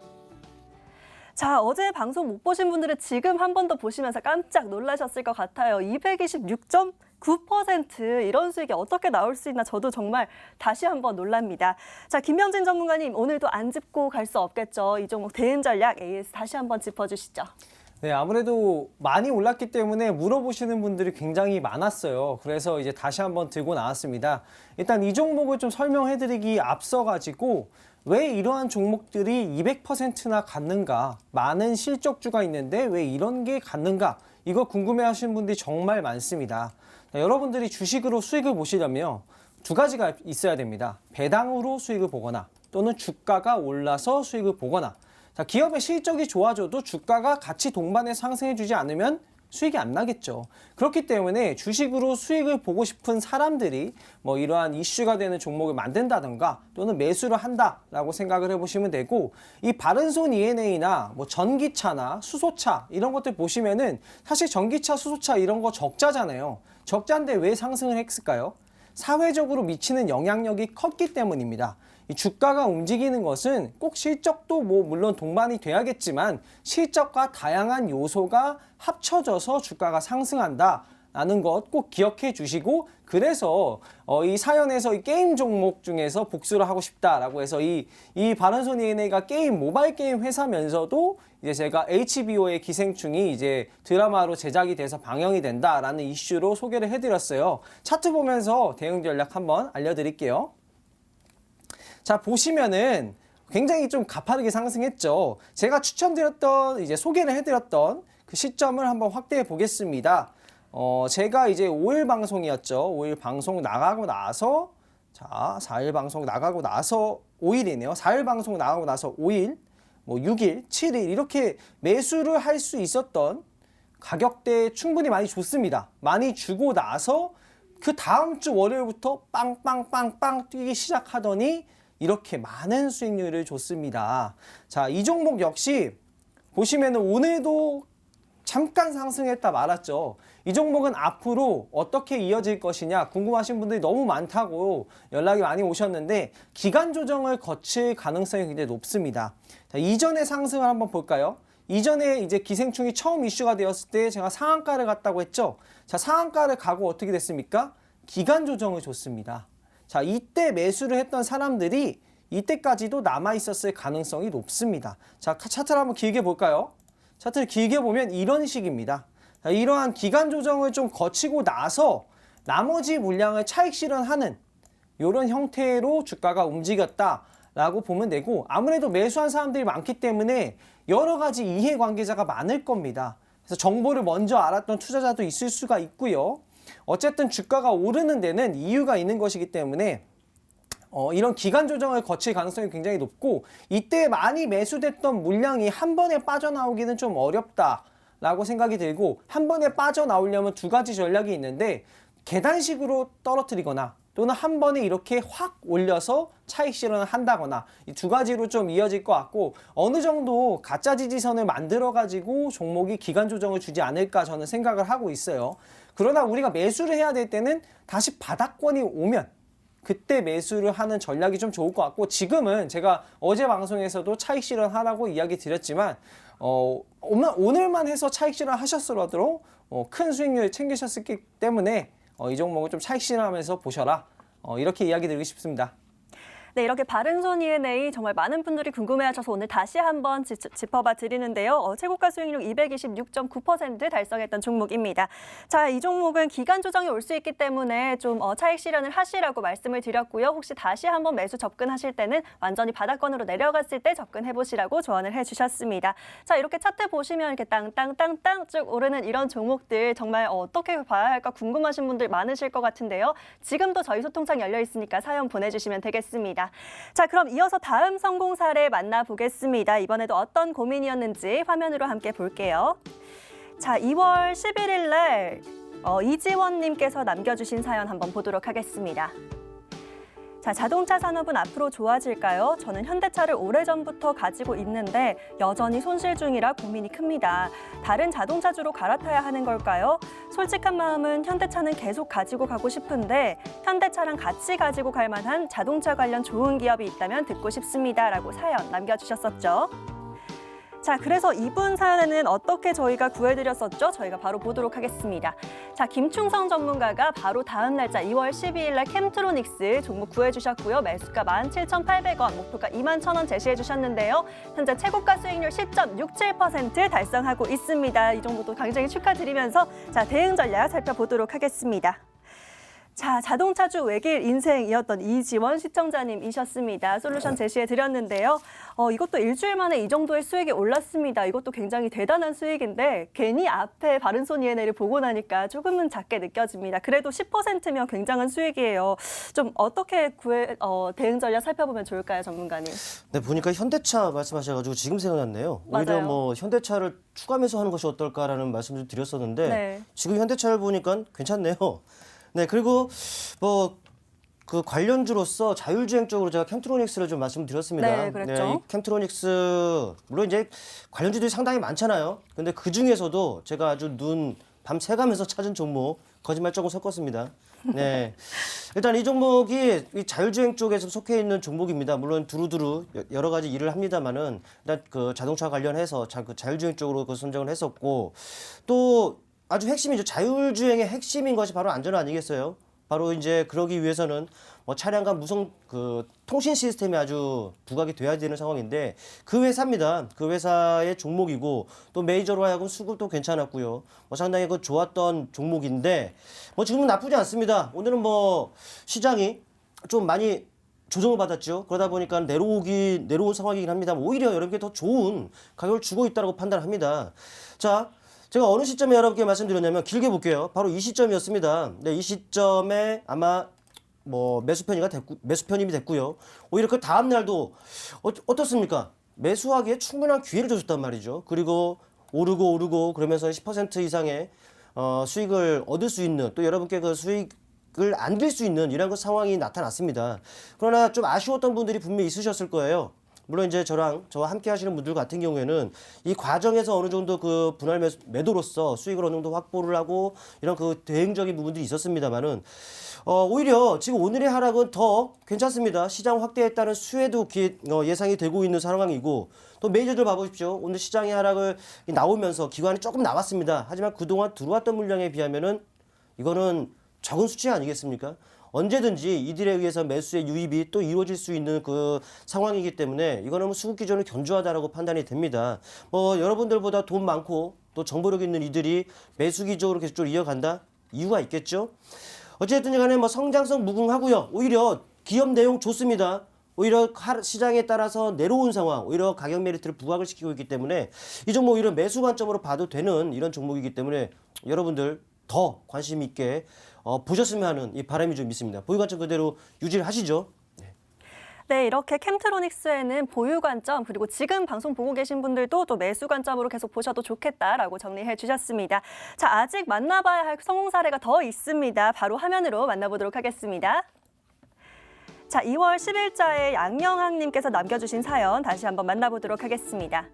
자, 어제 방송 못 보신 분들은 지금 한 번 더 보시면서 깜짝 놀라셨을 것 같아요. 226.9% 이런 수익이 어떻게 나올 수 있나 저도 정말 다시 한번 놀랍니다. 자, 김병진 전문가님 오늘도 안 짚고 갈 수 없겠죠. 이 종목 대응 전략 AS 다시 한번 짚어주시죠. 네, 아무래도 많이 올랐기 때문에 물어보시는 분들이 굉장히 많았어요. 그래서 이제 다시 한번 들고 나왔습니다. 일단 이 종목을 좀 설명해드리기 앞서가지고 왜 이러한 종목들이 200%나 갔는가? 많은 실적주가 있는데 왜 이런 게 갔는가? 이거 궁금해하시는 분들이 정말 많습니다. 여러분들이 주식으로 수익을 보시려면 두 가지가 있어야 됩니다. 배당으로 수익을 보거나 또는 주가가 올라서 수익을 보거나. 자, 기업의 실적이 좋아져도 주가가 같이 동반해 상승해주지 않으면 수익이 안 나겠죠. 그렇기 때문에 주식으로 수익을 보고 싶은 사람들이 뭐 이러한 이슈가 되는 종목을 만든다든가 또는 매수를 한다라고 생각을 해보시면 되고, 이 바른손 ENA나 뭐 전기차나 수소차 이런 것들 보시면은 사실 전기차, 수소차 이런 거 적자잖아요. 적자인데 왜 상승을 했을까요? 사회적으로 미치는 영향력이 컸기 때문입니다. 이 주가가 움직이는 것은 꼭 실적도 뭐 물론 동반이 돼야겠지만 실적과 다양한 요소가 합쳐져서 주가가 상승한다라는 것 꼭 기억해 주시고, 그래서 이 사연에서 이 게임 종목 중에서 복수를 하고 싶다라고 해서 이 바른손 ENA가 게임 모바일 게임 회사면서도 이제 제가 HBO의 기생충이 이제 드라마로 제작이 돼서 방영이 된다라는 이슈로 소개를 해드렸어요. 차트 보면서 대응 전략 한번 알려드릴게요. 자, 보시면은 굉장히 좀 가파르게 상승했죠. 제가 추천드렸던 이제 소개를 해드렸던 그 시점을 한번 확대해 보겠습니다. 제가 이제 5일 방송이었죠. 5일 방송 나가고 나서, 자, 4일 방송 나가고 나서 5일이네요. 4일 방송 나가고 나서 5일, 뭐 6일, 7일 이렇게 매수를 할 수 있었던 가격대 충분히 많이 줬습니다. 많이 주고 나서 그 다음 주 월요일부터 빵빵빵빵 뛰기 시작하더니 이렇게 많은 수익률을 줬습니다. 자, 이 종목 역시 보시면은 오늘도 잠깐 상승했다 말았죠. 이 종목은 앞으로 어떻게 이어질 것이냐 궁금하신 분들이 너무 많다고 연락이 많이 오셨는데 기간 조정을 거칠 가능성이 굉장히 높습니다. 자, 이전의 상승을 한번 볼까요? 이전에 이제 기생충이 처음 이슈가 되었을 때 제가 상한가를 갔다고 했죠. 자, 상한가를 가고 어떻게 됐습니까? 기간 조정을 줬습니다. 자, 이때 매수를 했던 사람들이 이때까지도 남아있었을 가능성이 높습니다. 자, 차트를 한번 길게 볼까요? 차트를 길게 보면 이런 식입니다. 자, 이러한 기간 조정을 좀 거치고 나서 나머지 물량을 차익 실현하는 이런 형태로 주가가 움직였다라고 보면 되고, 아무래도 매수한 사람들이 많기 때문에 여러 가지 이해관계자가 많을 겁니다. 그래서 정보를 먼저 알았던 투자자도 있을 수가 있고요. 어쨌든 주가가 오르는 데는 이유가 있는 것이기 때문에 이런 기간 조정을 거칠 가능성이 굉장히 높고, 이때 많이 매수됐던 물량이 한 번에 빠져나오기는 좀 어렵다라고 생각이 들고, 한 번에 빠져나오려면 두 가지 전략이 있는데 계단식으로 떨어뜨리거나 또는 한 번에 이렇게 확 올려서 차익 실현을 한다거나, 이 두 가지로 좀 이어질 것 같고, 어느 정도 가짜 지지선을 만들어 가지고 종목이 기간 조정을 주지 않을까 저는 생각을 하고 있어요. 그러나 우리가 매수를 해야 될 때는 다시 바닥권이 오면, 그때 매수를 하는 전략이 좀 좋을 것 같고 지금은 제가 어제 방송에서도 차익 실현하라고 이야기 드렸지만 오늘만 해서 차익 실현 하셨더라도 큰 수익률 챙기셨기 때문에 이 종목을 좀 차익 실현하면서 보셔라. 이렇게 이야기 드리고 싶습니다. 네, 이렇게 바른손 E&A 정말 많은 분들이 궁금해하셔서 오늘 다시 한번 짚어봐 드리는데요. 최고가 수익률 226.9% 달성했던 종목입니다. 자, 이 종목은 기간 조정이 올 수 있기 때문에 좀 차익 실현을 하시라고 말씀을 드렸고요. 혹시 다시 한번 매수 접근하실 때는 완전히 바닥권으로 내려갔을 때 접근해 보시라고 조언을 해주셨습니다. 자, 이렇게 차트 보시면 이렇게 땅땅땅땅 쭉 오르는 이런 종목들 정말 어떻게 봐야 할까 궁금하신 분들 많으실 것 같은데요. 지금도 저희 소통창 열려 있으니까 사연 보내주시면 되겠습니다. 자, 그럼 이어서 다음 성공 사례 만나보겠습니다. 이번에도 어떤 고민이었는지 화면으로 함께 볼게요. 자, 2월 11일 날 이지원님께서 남겨주신 사연 한번 보도록 하겠습니다. 자, 자동차 산업은 앞으로 좋아질까요? 저는 현대차를 오래전부터 가지고 있는데 여전히 손실 중이라 고민이 큽니다. 다른 자동차주로 갈아타야 하는 걸까요? 솔직한 마음은 현대차는 계속 가지고 가고 싶은데 현대차랑 같이 가지고 갈 만한 자동차 관련 좋은 기업이 있다면 듣고 싶습니다. 라고 사연 남겨주셨었죠. 자, 그래서 이분 사연에는 어떻게 저희가 구해드렸었죠? 저희가 바로 보도록 하겠습니다. 자, 김충성 전문가가 바로 다음 날짜 2월 12일 날 캠트로닉스 종목 구해주셨고요. 매수가 17,800원, 목표가 21,000원 제시해주셨는데요. 현재 최고가 수익률 10.67% 달성하고 있습니다. 이 정도도 굉장히 축하드리면서 자, 대응 전략 살펴보도록 하겠습니다. 자, 자동차주 외길 인생이었던 이지원 시청자님이셨습니다. 솔루션 제시해 드렸는데요. 이것도 일주일 만에 이 정도의 수익이 올랐습니다. 이것도 굉장히 대단한 수익인데 괜히 앞에 바른손 E&A를 보고 나니까 조금은 작게 느껴집니다. 그래도 10%면 굉장한 수익이에요. 좀 어떻게 대응 전략 살펴보면 좋을까요, 전문가님? 네, 보니까 현대차 말씀하셔가지고 지금 생각났네요. 오히려 맞아요. 뭐 현대차를 추가 매수하는 것이 어떨까라는 말씀을 드렸었는데 네. 지금 현대차를 보니까 괜찮네요. 네, 그리고 뭐 그 관련주로서 자율주행 쪽으로 제가 캠트로닉스를 좀 말씀드렸습니다. 네, 그랬죠. 이 캠트로닉스 물론 이제 관련주들이 상당히 많잖아요. 근데 그 중에서도 제가 아주 밤 새가면서 찾은 종목 거짓말 조금 섞었습니다. 네, 일단 이 종목이 이 자율주행 쪽에서 속해 있는 종목입니다. 물론 두루두루 여러 가지 일을 합니다만은 일단 그 자동차 관련해서 그 자율주행 쪽으로 그 선정을 했었고 또 아주 핵심이죠. 자율주행의 핵심인 것이 바로 안전 아니겠어요? 바로 이제 그러기 위해서는 뭐 차량과 통신 시스템이 아주 부각이 돼야 되는 상황인데 그 회사입니다. 그 회사의 종목이고 또 메이저로 하여금 수급도 괜찮았고요. 상당히 좋았던 종목인데 지금은 나쁘지 않습니다. 오늘은 시장이 좀 많이 조정을 받았죠. 그러다 보니까 내려온 상황이긴 합니다. 오히려 여러분께 더 좋은 가격을 주고 있다고 판단합니다. 자, 제가 어느 시점에 여러분께 말씀드렸냐면 길게 볼게요. 바로 이 시점이었습니다. 네, 이 시점에 아마 매수 편입이 됐고요. 오히려 그 다음 날도 어떻습니까? 매수하기에 충분한 기회를 줬단 말이죠. 그리고 오르고 그러면서 10% 이상의 수익을 얻을 수 있는 또 여러분께 그 수익을 안길 수 있는 이런 상황이 나타났습니다. 그러나 좀 아쉬웠던 분들이 분명히 있으셨을 거예요. 물론 이제 저와 함께 하시는 분들 같은 경우에는 이 과정에서 어느 정도 그 분할 매도로서 수익을 어느 정도 확보를 하고 이런 그 대응적인 부분들이 있었습니다만은 오히려 지금 오늘의 하락은 더 괜찮습니다. 시장 확대에 따른 수혜도 예상이 되고 있는 상황이고 또 메이저들 봐보십시오. 오늘 시장의 하락을 나오면서 기관이 조금 나왔습니다. 하지만 그동안 들어왔던 물량에 비하면은 이거는 적은 수치 아니겠습니까? 언제든지 이들에 의해서 매수의 유입이 또 이루어질 수 있는 그 상황이기 때문에 이거는 수급 기준을 견조하다라고 판단이 됩니다. 여러분들보다 돈 많고 또 정보력 있는 이들이 매수 기조로 계속 이어간다? 이유가 있겠죠? 어쨌든 간에 성장성 무궁하고요. 오히려 기업 내용 좋습니다. 오히려 시장에 따라서 내려온 상황, 오히려 가격 메리트를 부각을 시키고 있기 때문에 이 종목 오히려 매수 관점으로 봐도 되는 이런 종목이기 때문에 여러분들 더 관심 있게 보셨으면 하는 이 바람이 좀 있습니다. 보유 관점 그대로 유지를 하시죠. 네, 이렇게 캠트로닉스에는 보유 관점 그리고 지금 방송 보고 계신 분들도 또 매수 관점으로 계속 보셔도 좋겠다라고 정리해 주셨습니다. 자, 아직 만나봐야 할 성공 사례가 더 있습니다. 바로 화면으로 만나보도록 하겠습니다. 자, 2월 10일자에 양영학님께서 남겨주신 사연 다시 한번 만나보도록 하겠습니다.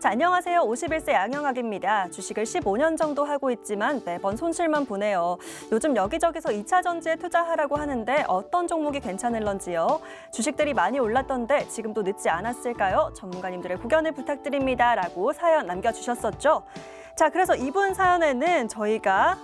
자, 안녕하세요. 51세 양영학입니다. 주식을 15년 정도 하고 있지만 매번 손실만 보네요. 요즘 여기저기서 2차 전지에 투자하라고 하는데 어떤 종목이 괜찮을런지요? 주식들이 많이 올랐던데 지금도 늦지 않았을까요? 전문가님들의 고견을 부탁드립니다. 라고 사연 남겨주셨었죠. 자, 그래서 이분 사연에는 저희가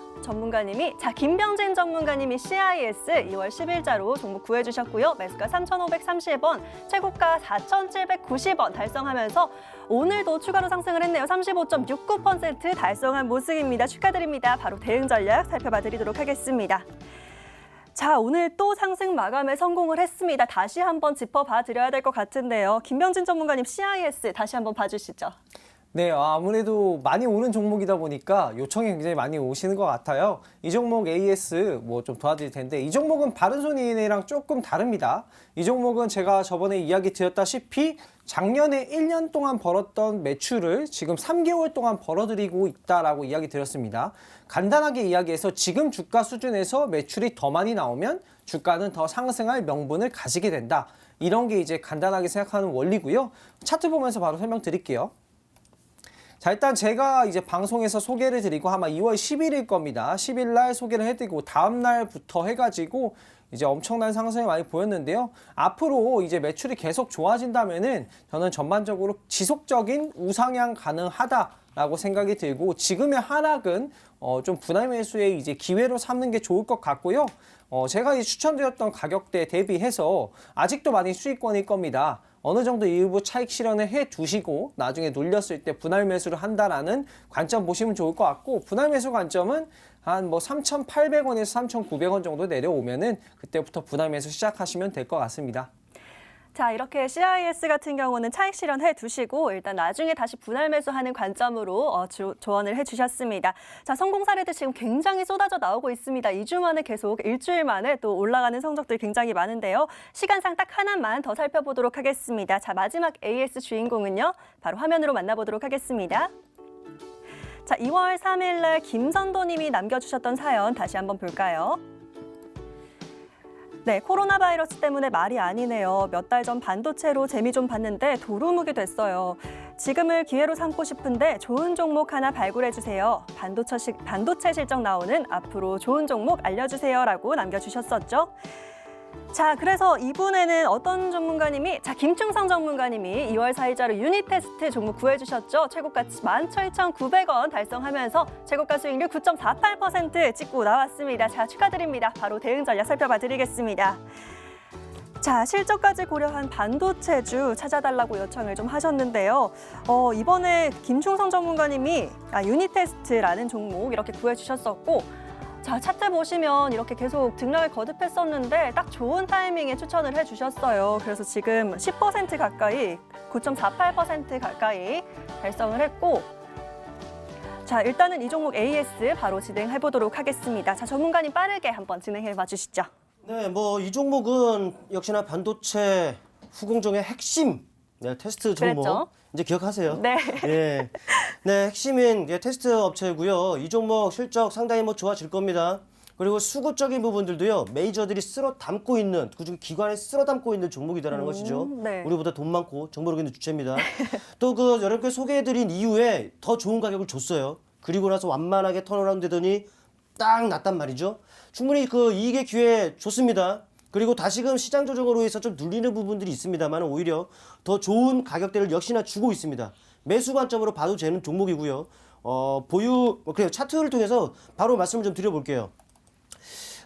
김병진 전문가님이 CIS 2월 10일자로 종목 구해주셨고요. 매수가 3,530원, 최고가 4,790원 달성하면서 오늘도 추가로 상승을 했네요. 35.69% 달성한 모습입니다. 축하드립니다. 바로 대응 전략 살펴봐 드리도록 하겠습니다. 자, 오늘 또 상승 마감에 성공을 했습니다. 다시 한번 짚어봐 드려야 될 것 같은데요. 김병진 전문가님 CIS 다시 한번 봐주시죠. 네, 아무래도 많이 오는 종목이다 보니까 요청이 굉장히 많이 오시는 것 같아요. 이 종목 AS 좀 도와드릴 텐데 이 종목은 바른손이랑 조금 다릅니다. 이 종목은 제가 저번에 이야기 드렸다시피 작년에 1년 동안 벌었던 매출을 지금 3개월 동안 벌어들이고 있다라고 이야기 드렸습니다. 간단하게 이야기해서 지금 주가 수준에서 매출이 더 많이 나오면 주가는 더 상승할 명분을 가지게 된다. 이런 게 이제 간단하게 생각하는 원리고요. 차트 보면서 바로 설명드릴게요. 자, 일단 제가 이제 방송에서 소개를 드리고 아마 2월 10일일 겁니다. 10일 날 소개를 해드리고 다음 날부터 해가지고 이제 엄청난 상승을 많이 보였는데요. 앞으로 이제 매출이 계속 좋아진다면은 저는 전반적으로 지속적인 우상향 가능하다라고 생각이 들고 지금의 하락은 좀 분할 매수의 이제 기회로 삼는 게 좋을 것 같고요. 제가 추천드렸던 가격대 대비해서 아직도 많이 수익권일 겁니다. 어느 정도 일부 차익 실현을 해 두시고 나중에 눌렸을 때 분할 매수를 한다라는 관점 보시면 좋을 것 같고 분할 매수 관점은 한 3,800원에서 3,900원 정도 내려오면은 그때부터 분할 매수 시작하시면 될 것 같습니다. 자, 이렇게 CIS 같은 경우는 차익 실현해 두시고 일단 나중에 다시 분할 매수하는 관점으로 조언을 해주셨습니다. 자, 성공 사례들 지금 굉장히 쏟아져 나오고 있습니다. 2주 만에 계속 일주일 만에 또 올라가는 성적들 굉장히 많은데요. 시간상 딱 하나만 더 살펴보도록 하겠습니다. 자, 마지막 AS 주인공은요. 바로 화면으로 만나보도록 하겠습니다. 자, 2월 3일 날 김선도 님이 남겨주셨던 사연 다시 한번 볼까요? 네, 코로나 바이러스 때문에 말이 아니네요. 몇 달 전 반도체로 재미 좀 봤는데 도루묵이 됐어요. 지금을 기회로 삼고 싶은데 좋은 종목 하나 발굴해주세요. 반도체 실적 나오는 앞으로 좋은 종목 알려주세요. 라고 남겨주셨었죠. 자, 그래서 이분에는 어떤 전문가님이, 김충성 전문가님이 2월 4일자로 유니테스트 종목 구해주셨죠. 최고가 17,900원 달성하면서 최고가 수익률 9.48% 찍고 나왔습니다. 자, 축하드립니다. 바로 대응 전략 살펴봐 드리겠습니다. 자, 실적까지 고려한 반도체주 찾아달라고 요청을 좀 하셨는데요. 이번에 김충성 전문가님이 유니테스트라는 종목 이렇게 구해주셨었고 자, 차트 보시면 이렇게 계속 등락을 거듭했었는데 딱 좋은 타이밍에 추천을 해주셨어요. 그래서 지금 10% 가까이, 9.48% 가까이 달성을 했고 자, 일단은 이 종목 AS 바로 진행해 보도록 하겠습니다. 자, 전문가님 빠르게 한번 진행해 봐 주시죠. 네, 이 종목은 역시나 반도체 후공정의 핵심 테스트 종목. 그랬죠? 이제 기억하세요. 네. 예. 네, 핵심인 테스트 업체고요. 이 종목 실적 상당히 좋아질 겁니다. 그리고 수급적인 부분들도요. 메이저들이 쓸어 담고 있는, 그중 기관에 쓸어 담고 있는 종목이다라는 것이죠. 네. 우리보다 돈 많고 정보력 있는 주체입니다. 또 여러분께 소개해드린 이후에 더 좋은 가격을 줬어요. 그리고 나서 완만하게 턴어라운드 되더니 딱 났단 말이죠. 충분히 이익의 기회 좋습니다. 그리고 다시금 시장 조정으로 해서 좀 눌리는 부분들이 있습니다만 오히려 더 좋은 가격대를 역시나 주고 있습니다. 매수 관점으로 봐도 되는 종목이고요. 그래요. 차트를 통해서 바로 말씀을 좀 드려볼게요.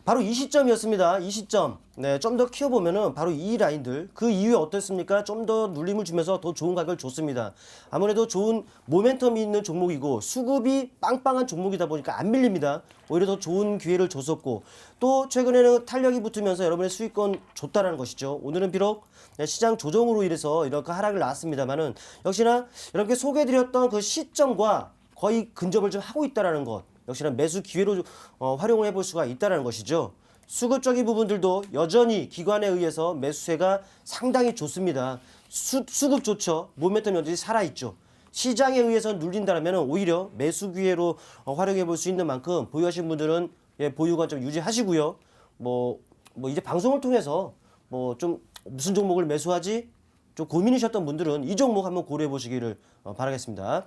바로 이 시점이었습니다. 이 시점. 네, 좀 더 키워보면은 바로 이 라인들. 그 이후에 어땠습니까? 좀 더 눌림을 주면서 더 좋은 가격을 줬습니다. 아무래도 좋은 모멘텀이 있는 종목이고 수급이 빵빵한 종목이다 보니까 안 밀립니다. 오히려 더 좋은 기회를 줬었고 또 최근에는 탄력이 붙으면서 여러분의 수익권 줬다라는 것이죠. 오늘은 비록 시장 조정으로 인해서 이렇게 하락을 나왔습니다만은 역시나 여러분께 소개해드렸던 그 시점과 거의 근접을 좀 하고 있다라는 것. 역시나 매수 기회로 활용을 해볼 수가 있다는 것이죠. 수급적인 부분들도 여전히 기관에 의해서 매수세가 상당히 좋습니다. 수급 좋죠. 모멘텀 여전히 살아있죠. 시장에 의해서 눌린다면 오히려 매수 기회로 활용해 볼 수 있는 만큼 보유하신 분들은 보유 관점 유지하시고요. 이제 방송을 통해서 좀 무슨 종목을 매수하지? 좀 고민이셨던 분들은 이 종목 한번 고려해 보시기를 바라겠습니다.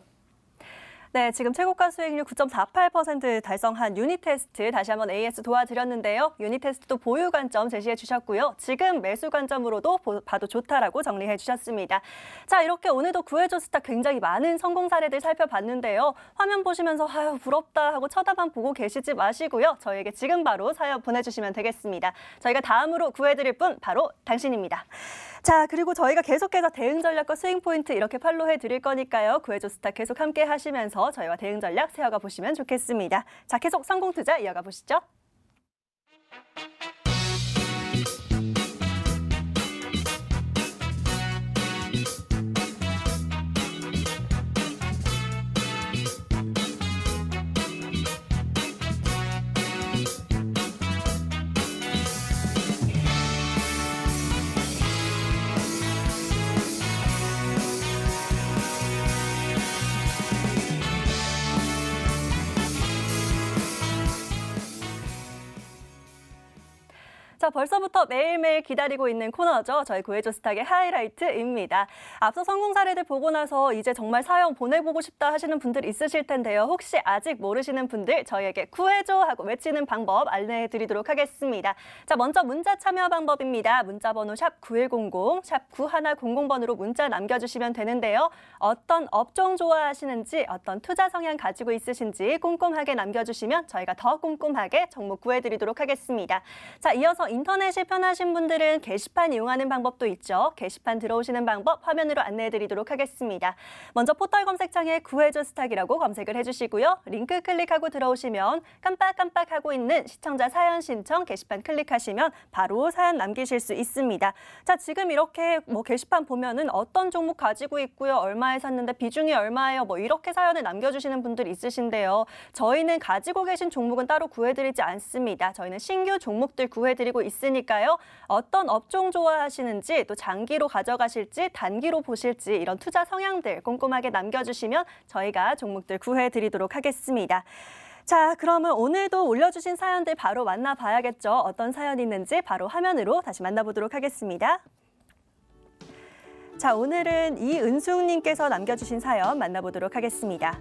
네, 지금 최고가 수익률 9.48% 달성한 유니테스트 다시 한번 AS 도와드렸는데요. 유니테스트도 보유 관점 제시해 주셨고요. 지금 매수 관점으로도 봐도 좋다라고 정리해 주셨습니다. 자, 이렇게 오늘도 구해줘 스타 굉장히 많은 성공 사례들 살펴봤는데요. 화면 보시면서 아유 부럽다 하고 쳐다만 보고 계시지 마시고요. 저희에게 지금 바로 사연 보내주시면 되겠습니다. 저희가 다음으로 구해드릴 분 바로 당신입니다. 자, 그리고 저희가 계속해서 대응 전략과 스윙 포인트 이렇게 팔로우해 드릴 거니까요. 구해줘 스타 계속 함께 하시면서 저희와 대응 전략 세워가 보시면 좋겠습니다. 자, 계속 성공 투자 이어가 보시죠. 자, 벌써부터 매일매일 기다리고 있는 코너죠. 저희 구해줘 스탁의 하이라이트입니다. 앞서 성공 사례들 보고 나서 이제 정말 사연 보내보고 싶다 하시는 분들 있으실 텐데요. 혹시 아직 모르시는 분들 저희에게 구해줘 하고 외치는 방법 안내해 드리도록 하겠습니다. 자, 먼저 문자 참여 방법입니다. 문자 번호 샵 9100, 샵 9100번으로 문자 남겨주시면 되는데요. 어떤 업종 좋아하시는지, 어떤 투자 성향 가지고 있으신지 꼼꼼하게 남겨주시면 저희가 더 꼼꼼하게 종목 구해드리도록 하겠습니다. 자, 이어서 인터넷이 편하신 분들은 게시판 이용하는 방법도 있죠. 게시판 들어오시는 방법 화면으로 안내해드리도록 하겠습니다. 먼저 포털 검색창에 구해줘 스탁이라고 검색을 해주시고요. 링크 클릭하고 들어오시면 깜빡깜빡하고 있는 시청자 사연 신청 게시판 클릭하시면 바로 사연 남기실 수 있습니다. 자, 지금 이렇게 게시판 보면은 어떤 종목 가지고 있고요. 얼마에 샀는데 비중이 얼마예요. 이렇게 사연을 남겨주시는 분들 있으신데요. 저희는 가지고 계신 종목은 따로 구해드리지 않습니다. 저희는 신규 종목들 구해드리고 있으니까요. 어떤 업종 좋아하시는지 또 장기로 가져가실지 단기로 보실지 이런 투자 성향들 꼼꼼하게 남겨주시면 저희가 종목들 구해드리도록 하겠습니다. 자, 그러면 오늘도 올려주신 사연들 바로 만나봐야겠죠. 어떤 사연이 있는지 바로 화면으로 다시 만나보도록 하겠습니다. 자, 오늘은 이은숙님께서 남겨주신 사연 만나보도록 하겠습니다.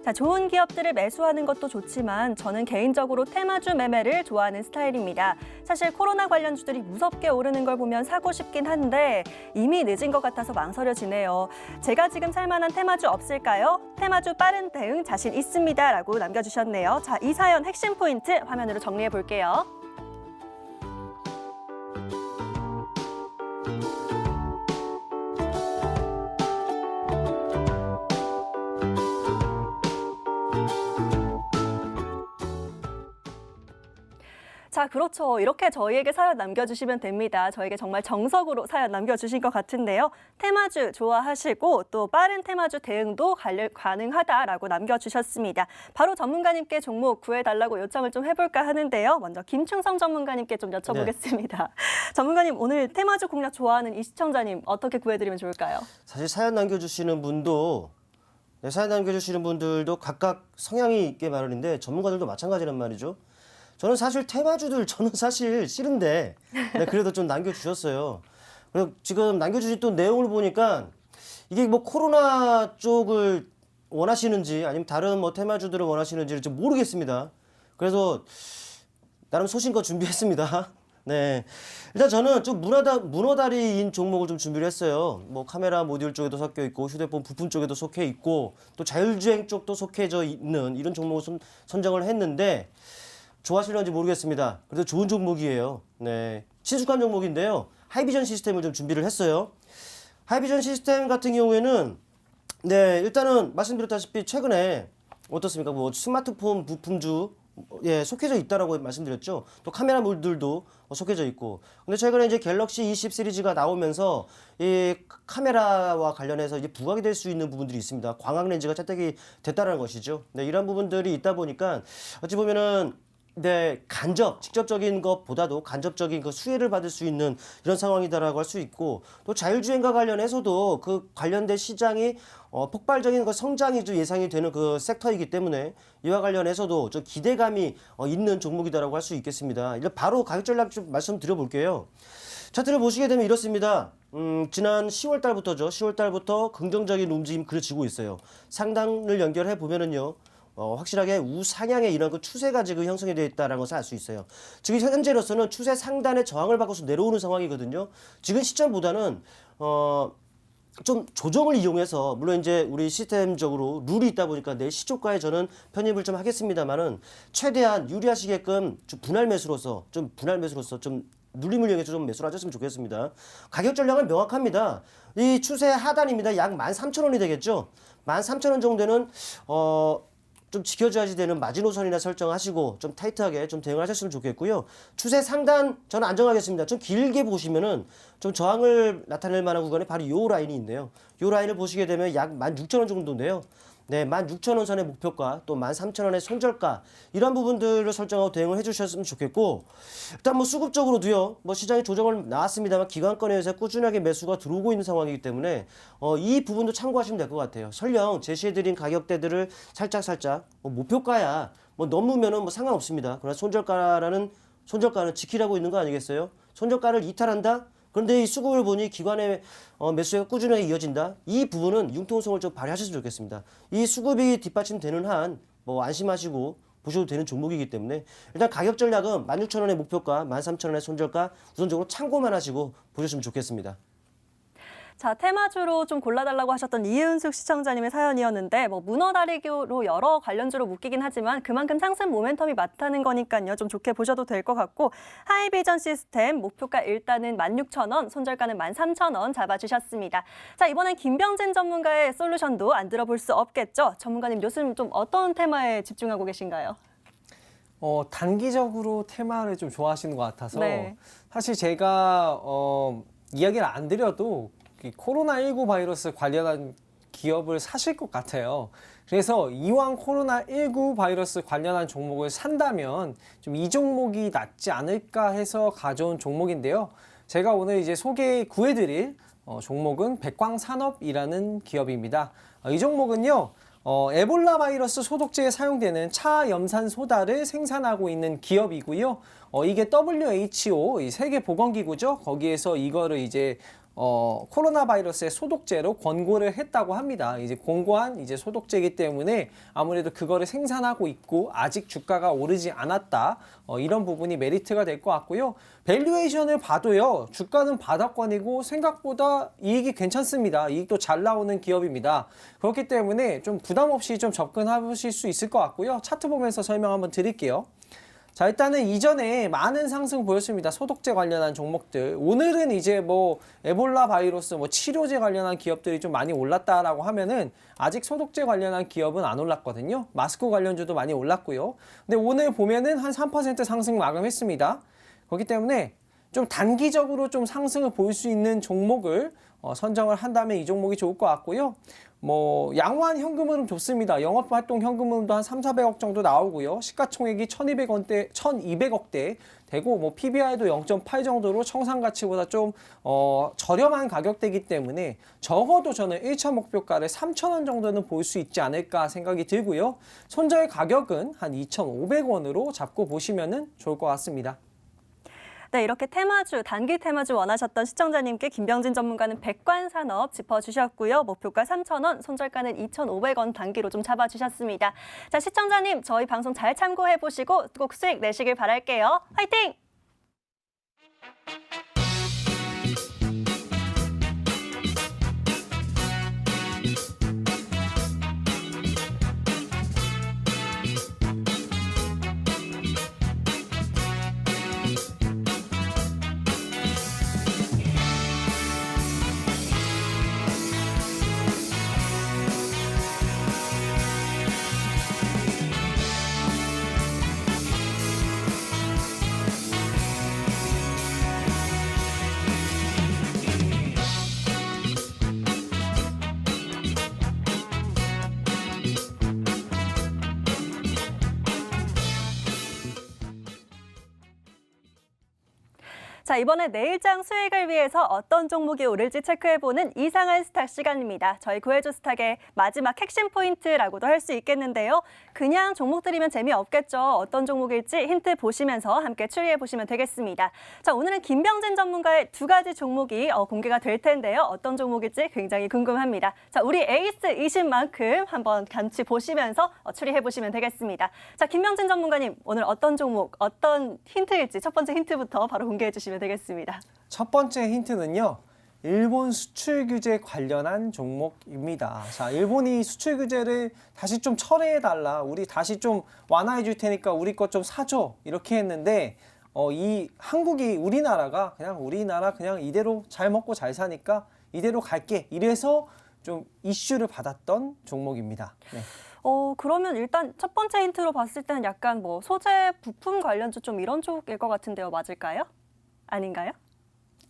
자, 좋은 기업들을 매수하는 것도 좋지만 저는 개인적으로 테마주 매매를 좋아하는 스타일입니다. 사실 코로나 관련주들이 무섭게 오르는 걸 보면 사고 싶긴 한데 이미 늦은 것 같아서 망설여지네요. 제가 지금 살만한 테마주 없을까요? 테마주 빠른 대응 자신 있습니다. 라고 남겨주셨네요. 자, 이 사연 핵심 포인트 화면으로 정리해 볼게요. 자, 그렇죠. 이렇게 저희에게 사연 남겨주시면 됩니다. 저에게 정말 정석으로 사연 남겨주신 것 같은데요. 테마주 좋아하시고 또 빠른 테마주 대응도 가능하다라고 남겨주셨습니다. 바로 전문가님께 종목 구해달라고 요청을 좀 해볼까 하는데요. 먼저 김충성 전문가님께 좀 여쭤보겠습니다. 네. 전문가님, 오늘 테마주 공략 좋아하는 이 시청자님 어떻게 구해드리면 좋을까요? 사실 사연 남겨주시는 분도 사연 남겨주시는 분들도 각각 성향이 있게 마련인데 전문가들도 마찬가지란 말이죠. 저는 사실 테마주들 저는 사실 싫은데 그래도 좀 남겨주셨어요. 그리고 지금 남겨주신 또 내용을 보니까 이게 코로나 쪽을 원하시는지 아니면 다른 테마주들을 원하시는지를 좀 모르겠습니다. 그래서 나름 소신껏 준비했습니다. 네, 일단 저는 좀 문어다리인 종목을 좀 준비를 했어요. 카메라 모듈 쪽에도 섞여 있고 휴대폰 부품 쪽에도 속해 있고 또 자율주행 쪽도 속해져 있는 이런 종목을 좀 선정을 했는데 좋아하실런지 모르겠습니다. 그래도 좋은 종목이에요. 네, 친숙한 종목인데요. 하이비전 시스템을 좀 준비를 했어요. 하이비전 시스템 같은 경우에는 일단은 말씀드렸다시피 최근에 어떻습니까? 스마트폰 부품주 속해져 있다라고 말씀드렸죠. 또 카메라 모듈도 속해져 있고. 근데 최근에 이제 갤럭시 E10 시리즈가 나오면서 이 카메라와 관련해서 이제 부각이 될 수 있는 부분들이 있습니다. 광학 렌즈가 채택이 됐다는 것이죠. 네, 이런 부분들이 있다 보니까 어찌 보면은 직접적인 것보다도 간접적인 수혜를 받을 수 있는 이런 상황이다라고 할 수 있고, 또 자율주행과 관련해서도 그 관련된 시장이 폭발적인 성장이 좀 예상이 되는 그 섹터이기 때문에 이와 관련해서도 좀 기대감이 있는 종목이다라고 할 수 있겠습니다. 바로 가격 전략 좀 말씀드려 볼게요. 차트를 보시게 되면 이렇습니다. 지난 10월 달부터죠. 10월 달부터 긍정적인 움직임 그려지고 있어요. 상단을 연결해 보면은요. 확실하게 우상향의 이런 그 추세가 지금 형성이 되어 있다는 것을 알 수 있어요. 지금 현재로서는 추세 상단의 저항을 받고서 내려오는 상황이거든요. 지금 시점보다는 좀 조정을 이용해서 물론 이제 우리 시스템적으로 룰이 있다 보니까 내일 시초가에 저는 편입을 좀 하겠습니다만은 최대한 유리하시게끔 좀 분할 매수로서 좀 눌림을 이용해서 좀 매수를 하셨으면 좋겠습니다. 가격 전략은 명확합니다. 이 추세 하단입니다. 약 13,000원이 되겠죠. 13,000원 정도는 좀 지켜줘야지 되는 마지노선이나 설정하시고 좀 타이트하게 좀 대응을 하셨으면 좋겠고요. 추세 상단 저는 안정하겠습니다. 좀 길게 보시면은 좀 저항을 나타낼 만한 구간에 바로 요 라인이 있네요. 요 라인을 보시게 되면 약 16,000원 정도인데요. 네, 16,000원 선의 목표가 또 13,000원의 손절가 이런 부분들을 설정하고 대응을 해주셨으면 좋겠고 일단 뭐 수급적으로도요. 뭐 시장에 조정을 나왔습니다만 기관권에서 꾸준하게 매수가 들어오고 있는 상황이기 때문에 이 부분도 참고하시면 될 것 같아요. 설령 제시해드린 가격대들을 살짝 뭐 목표가야 뭐 넘으면은 뭐 상관없습니다. 그러나 손절가는 지키라고 있는 거 아니겠어요? 손절가를 이탈한다? 그런데 이 수급을 보니 기관의 매수가 꾸준하게 이어진다. 이 부분은 융통성을 좀 발휘하셨으면 좋겠습니다. 이 수급이 뒷받침되는 한 뭐 안심하시고 보셔도 되는 종목이기 때문에 일단 가격 전략은 16,000원의 목표가 13,000원의 손절가 우선적으로 참고만 하시고 보셨으면 좋겠습니다. 자, 테마주로 좀 골라달라고 하셨던 이은숙 시청자님의 사연이었는데 문어다리교로 여러 관련주로 묶이긴 하지만 그만큼 상승 모멘텀이 많다는 거니까요. 좀 좋게 보셔도 될 것 같고 하이비전 시스템 목표가 일단은 16,000원, 손절가는 13,000원 잡아주셨습니다. 자, 이번엔 김병진 전문가의 솔루션도 안 들어볼 수 없겠죠. 전문가님 요즘 좀 어떤 테마에 집중하고 계신가요? 단기적으로 테마를 좀 좋아하시는 것 같아서 네. 사실 제가 이야기를 안 드려도 이 코로나19 바이러스 관련한 기업을 사실 것 같아요. 그래서 이왕 코로나19 바이러스 관련한 종목을 산다면 좀 이 종목이 낫지 않을까 해서 가져온 종목인데요. 제가 오늘 이제 구해드릴 종목은 백광산업이라는 기업입니다. 이 종목은요. 에볼라 바이러스 소독제에 사용되는 차염산소다를 생산하고 있는 기업이고요. 이게 WHO, 이 세계보건기구죠. 거기에서 이거를 이제 코로나 바이러스의 소독제로 권고를 했다고 합니다. 이제 공고한 이제 소독제이기 때문에 아무래도 그거를 생산하고 있고 아직 주가가 오르지 않았다. 이런 부분이 메리트가 될 것 같고요. 밸류에이션을 봐도요. 주가는 바닥권이고 생각보다 이익이 괜찮습니다. 이익도 잘 나오는 기업입니다. 그렇기 때문에 좀 부담 없이 좀 접근하실 수 있을 것 같고요. 차트 보면서 설명 한번 드릴게요. 자, 일단은 이전에 많은 상승 보였습니다. 소독제 관련한 종목들. 오늘은 이제 뭐 에볼라 바이러스 치료제 관련한 기업들이 좀 많이 올랐다라고 하면은 아직 소독제 관련한 기업은 안 올랐거든요. 마스크 관련주도 많이 올랐고요. 근데 오늘 보면은 한 3% 상승 마감했습니다. 그렇기 때문에 좀 단기적으로 좀 상승을 보일 수 있는 종목을 선정을 한다면 이 종목이 좋을 것 같고요. 양호한 현금 흐름 좋습니다. 영업활동 현금 흐름도 한 3,400억 정도 나오고요. 시가총액이 1,200억대 되고 PBR도 0.8 정도로 청산가치보다 좀 저렴한 가격대이기 때문에 적어도 저는 1차 목표가를 3,000원 정도는 볼 수 있지 않을까 생각이 들고요. 손절 가격은 한 2,500원으로 잡고 보시면 좋을 것 같습니다. 네, 이렇게 단기 테마주 원하셨던 시청자님께 김병진 전문가는 백관산업 짚어주셨고요. 목표가 3,000원, 손절가는 2,500원 단기로 좀 잡아주셨습니다. 자, 시청자님, 저희 방송 잘 참고해보시고 꼭 수익 내시길 바랄게요. 화이팅! 자, 이번에 내일장 수익을 위해서 어떤 종목이 오를지 체크해보는 이상한 스탁 시간입니다. 저희 구해줘 스탁의 마지막 핵심 포인트라고도 할 수 있겠는데요. 그냥 종목 들이면 재미없겠죠. 어떤 종목일지 힌트 보시면서 함께 추리해보시면 되겠습니다. 자, 오늘은 김병진 전문가의 두 가지 종목이 공개가 될 텐데요. 어떤 종목일지 굉장히 궁금합니다. 자, 우리 에이스이신 만큼 한번 같이 보시면서 추리해보시면 되겠습니다. 자, 김병진 전문가님, 오늘 어떤 종목, 어떤 힌트일지 첫 번째 힌트부터 바로 공개해 주시면 되겠습니다. 첫 번째 힌트는요. 일본 수출 규제 관련한 종목입니다. 자, 일본이 수출 규제를 다시 좀 철회해달라. 우리 다시 좀 완화해 줄 테니까 우리 것 좀 사줘. 이렇게 했는데 이 한국이 우리나라 그냥 이대로 잘 먹고 잘 사니까 이대로 갈게. 이래서 좀 이슈를 받았던 종목입니다. 네. 그러면 일단 첫 번째 힌트로 봤을 때는 약간 뭐 소재 부품 관련주 좀 이런 쪽일 것 같은데요. 맞을까요? 아닌가요?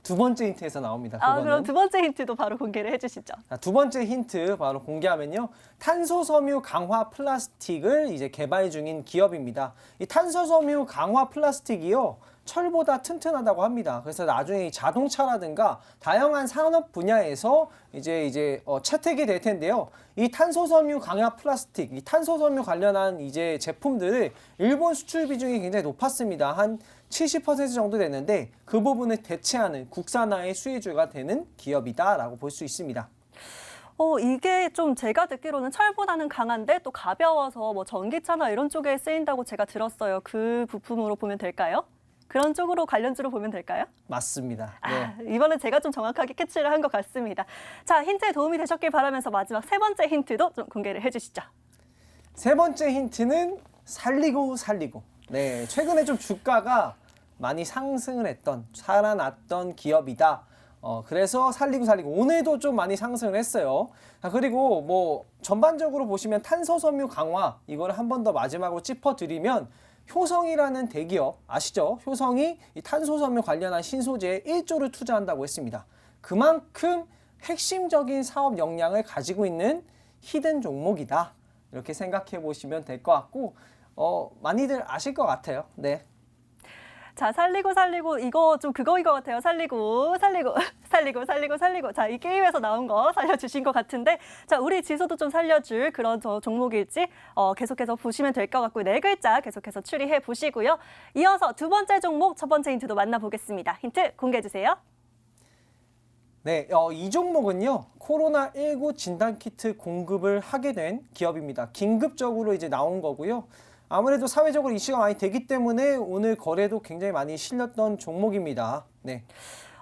두 번째 힌트에서 나옵니다. 그럼 두 번째 힌트도 바로 공개를 해주시죠. 자, 두 번째 힌트 바로 공개하면요. 탄소섬유 강화 플라스틱을 이제 개발 중인 기업입니다. 이 탄소섬유 강화 플라스틱이요. 철보다 튼튼하다고 합니다. 그래서 나중에 자동차라든가 다양한 산업 분야에서 이제 채택이 될 텐데요. 이 탄소섬유 강화 플라스틱, 이 탄소섬유 관련한 이제 제품들을 일본 수출 비중이 굉장히 높았습니다. 한 70% 정도 됐는데 그 부분을 대체하는 국산화의 수혜주가 되는 기업이다라고 볼 수 있습니다. 이게 좀 제가 듣기로는 철보다는 강한데 또 가벼워서 뭐 전기차나 이런 쪽에 쓰인다고 제가 들었어요. 그 부품으로 보면 될까요? 그런 쪽으로 관련주로 보면 될까요? 맞습니다. 네. 이번엔 제가 좀 정확하게 캐치를 한 것 같습니다. 자, 힌트에 도움이 되셨길 바라면서 마지막 세 번째 힌트도 좀 공개를 해주시죠. 세 번째 힌트는 살리고. 네, 최근에 좀 주가가 많이 상승을 했던, 살아났던 기업이다. 그래서 살리고 오늘도 좀 많이 상승을 했어요. 그리고 뭐 전반적으로 보시면 탄소섬유 강화 이거를 한 번 더 마지막으로 짚어드리면 효성이라는 대기업 아시죠? 효성이 이 탄소섬유 관련한 신소재에 1조를 투자한다고 했습니다. 그만큼 핵심적인 사업 역량을 가지고 있는 히든 종목이다. 이렇게 생각해 보시면 될 것 같고 많이들 아실 것 같아요. 네. 자, 살리고 이거 좀 그거인 것 같아요. 살리고. 자, 이 게임에서 나온 거 살려주신 것 같은데, 자, 우리 지소도 좀 살려줄 그런 종목일지 계속해서 보시면 될 것 같고요. 네 글자 계속해서 추리해 보시고요. 이어서 두 번째 종목, 첫 번째 힌트도 만나보겠습니다. 힌트 공개해 주세요. 네, 이 종목은요, 코로나19 진단키트 공급을 하게 된 기업입니다. 긴급적으로 이제 나온 거고요. 아무래도 사회적으로 이슈가 많이 되기 때문에 오늘 거래도 굉장히 많이 실렸던 종목입니다. 네.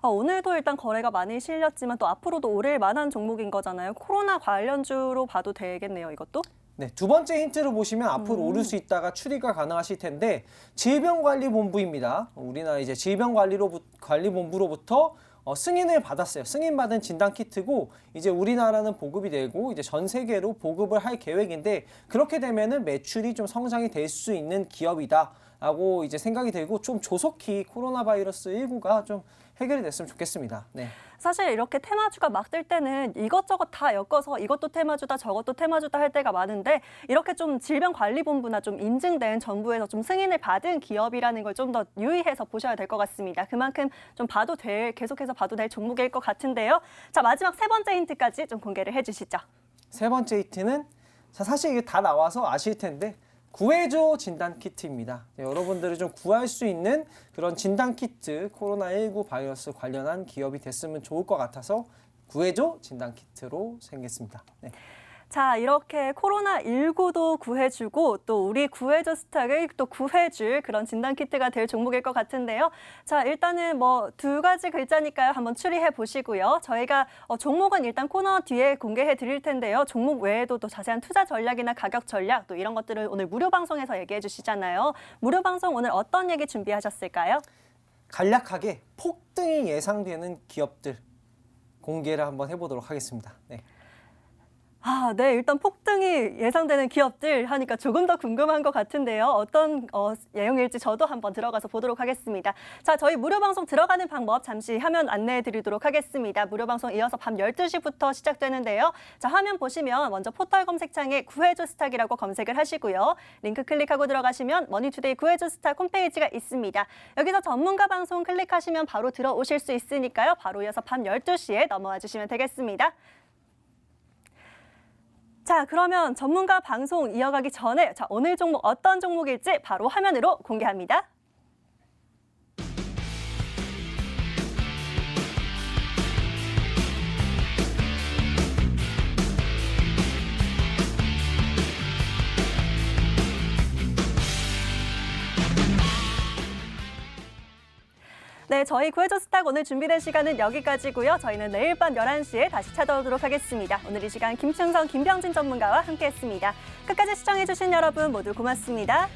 오늘도 일단 거래가 많이 실렸지만 또 앞으로도 오를 만한 종목인 거잖아요. 코로나 관련주로 봐도 되겠네요, 이것도? 네, 두 번째 힌트를 보시면 앞으로 오를 수 있다가 추리가 가능하실 텐데 질병관리본부입니다. 우리나라 이제 질병관리본부로부터 승인을 받았어요. 승인받은 진단키트고 이제 우리나라는 보급이 되고 이제 전 세계로 보급을 할 계획인데 그렇게 되면은 매출이 좀 성장이 될 수 있는 기업이다라고 이제 생각이 들고 좀 조속히 코로나 바이러스 19가 좀 해결이 됐으면 좋겠습니다. 네. 사실 이렇게 테마주가 막 뜰 때는 이것저것 다 엮어서 이것도 테마주다 저것도 테마주다 할 때가 많은데 이렇게 좀 질병관리본부나 좀 인증된 정부에서 좀 승인을 받은 기업이라는 걸 좀 더 유의해서 보셔야 될 것 같습니다. 그만큼 좀 계속해서 봐도 될 종목일 것 같은데요. 자, 마지막 세 번째 힌트까지 좀 공개를 해주시죠. 세 번째 힌트는 사실 이게 다 나와서 아실 텐데 구해줘 진단키트입니다. 네, 여러분들이 좀 구할 수 있는 그런 진단키트 코로나19 바이러스 관련한 기업이 됐으면 좋을 것 같아서 구해줘 진단키트로 생겼습니다. 네. 자, 이렇게 코로나19도 구해주고 또 우리 구해줘 스탁을 또 구해줄 그런 진단키트가 될 종목일 것 같은데요. 자, 일단은 뭐 두 가지 글자니까요. 한번 추리해 보시고요. 저희가 종목은 일단 코너 뒤에 공개해 드릴 텐데요. 종목 외에도 또 자세한 투자 전략이나 가격 전략 또 이런 것들을 오늘 무료 방송에서 얘기해 주시잖아요. 무료 방송 오늘 어떤 얘기 준비하셨을까요? 간략하게 폭등이 예상되는 기업들 공개를 한번 해보도록 하겠습니다. 네. 네, 일단 폭등이 예상되는 기업들 하니까 조금 더 궁금한 것 같은데요. 어떤 내용일지 저도 한번 들어가서 보도록 하겠습니다. 자, 저희 무료 방송 들어가는 방법 잠시 화면 안내해 드리도록 하겠습니다. 무료 방송 이어서 밤 12시부터 시작되는데요. 자, 화면 보시면 먼저 포털 검색창에 구해줘 스탁이라고 검색을 하시고요. 링크 클릭하고 들어가시면 머니투데이 구해줘 스탁 홈페이지가 있습니다. 여기서 전문가 방송 클릭하시면 바로 들어오실 수 있으니까요. 바로 이어서 밤 12시에 넘어와 주시면 되겠습니다. 자, 그러면 전문가 방송 이어가기 전에 오늘 종목 어떤 종목일지 바로 화면으로 공개합니다. 네, 저희 구해줘 스탁 오늘 준비된 시간은 여기까지고요. 저희는 내일 밤 11시에 다시 찾아오도록 하겠습니다. 오늘 이 시간 김충성, 김병진 전문가와 함께했습니다. 끝까지 시청해주신 여러분 모두 고맙습니다.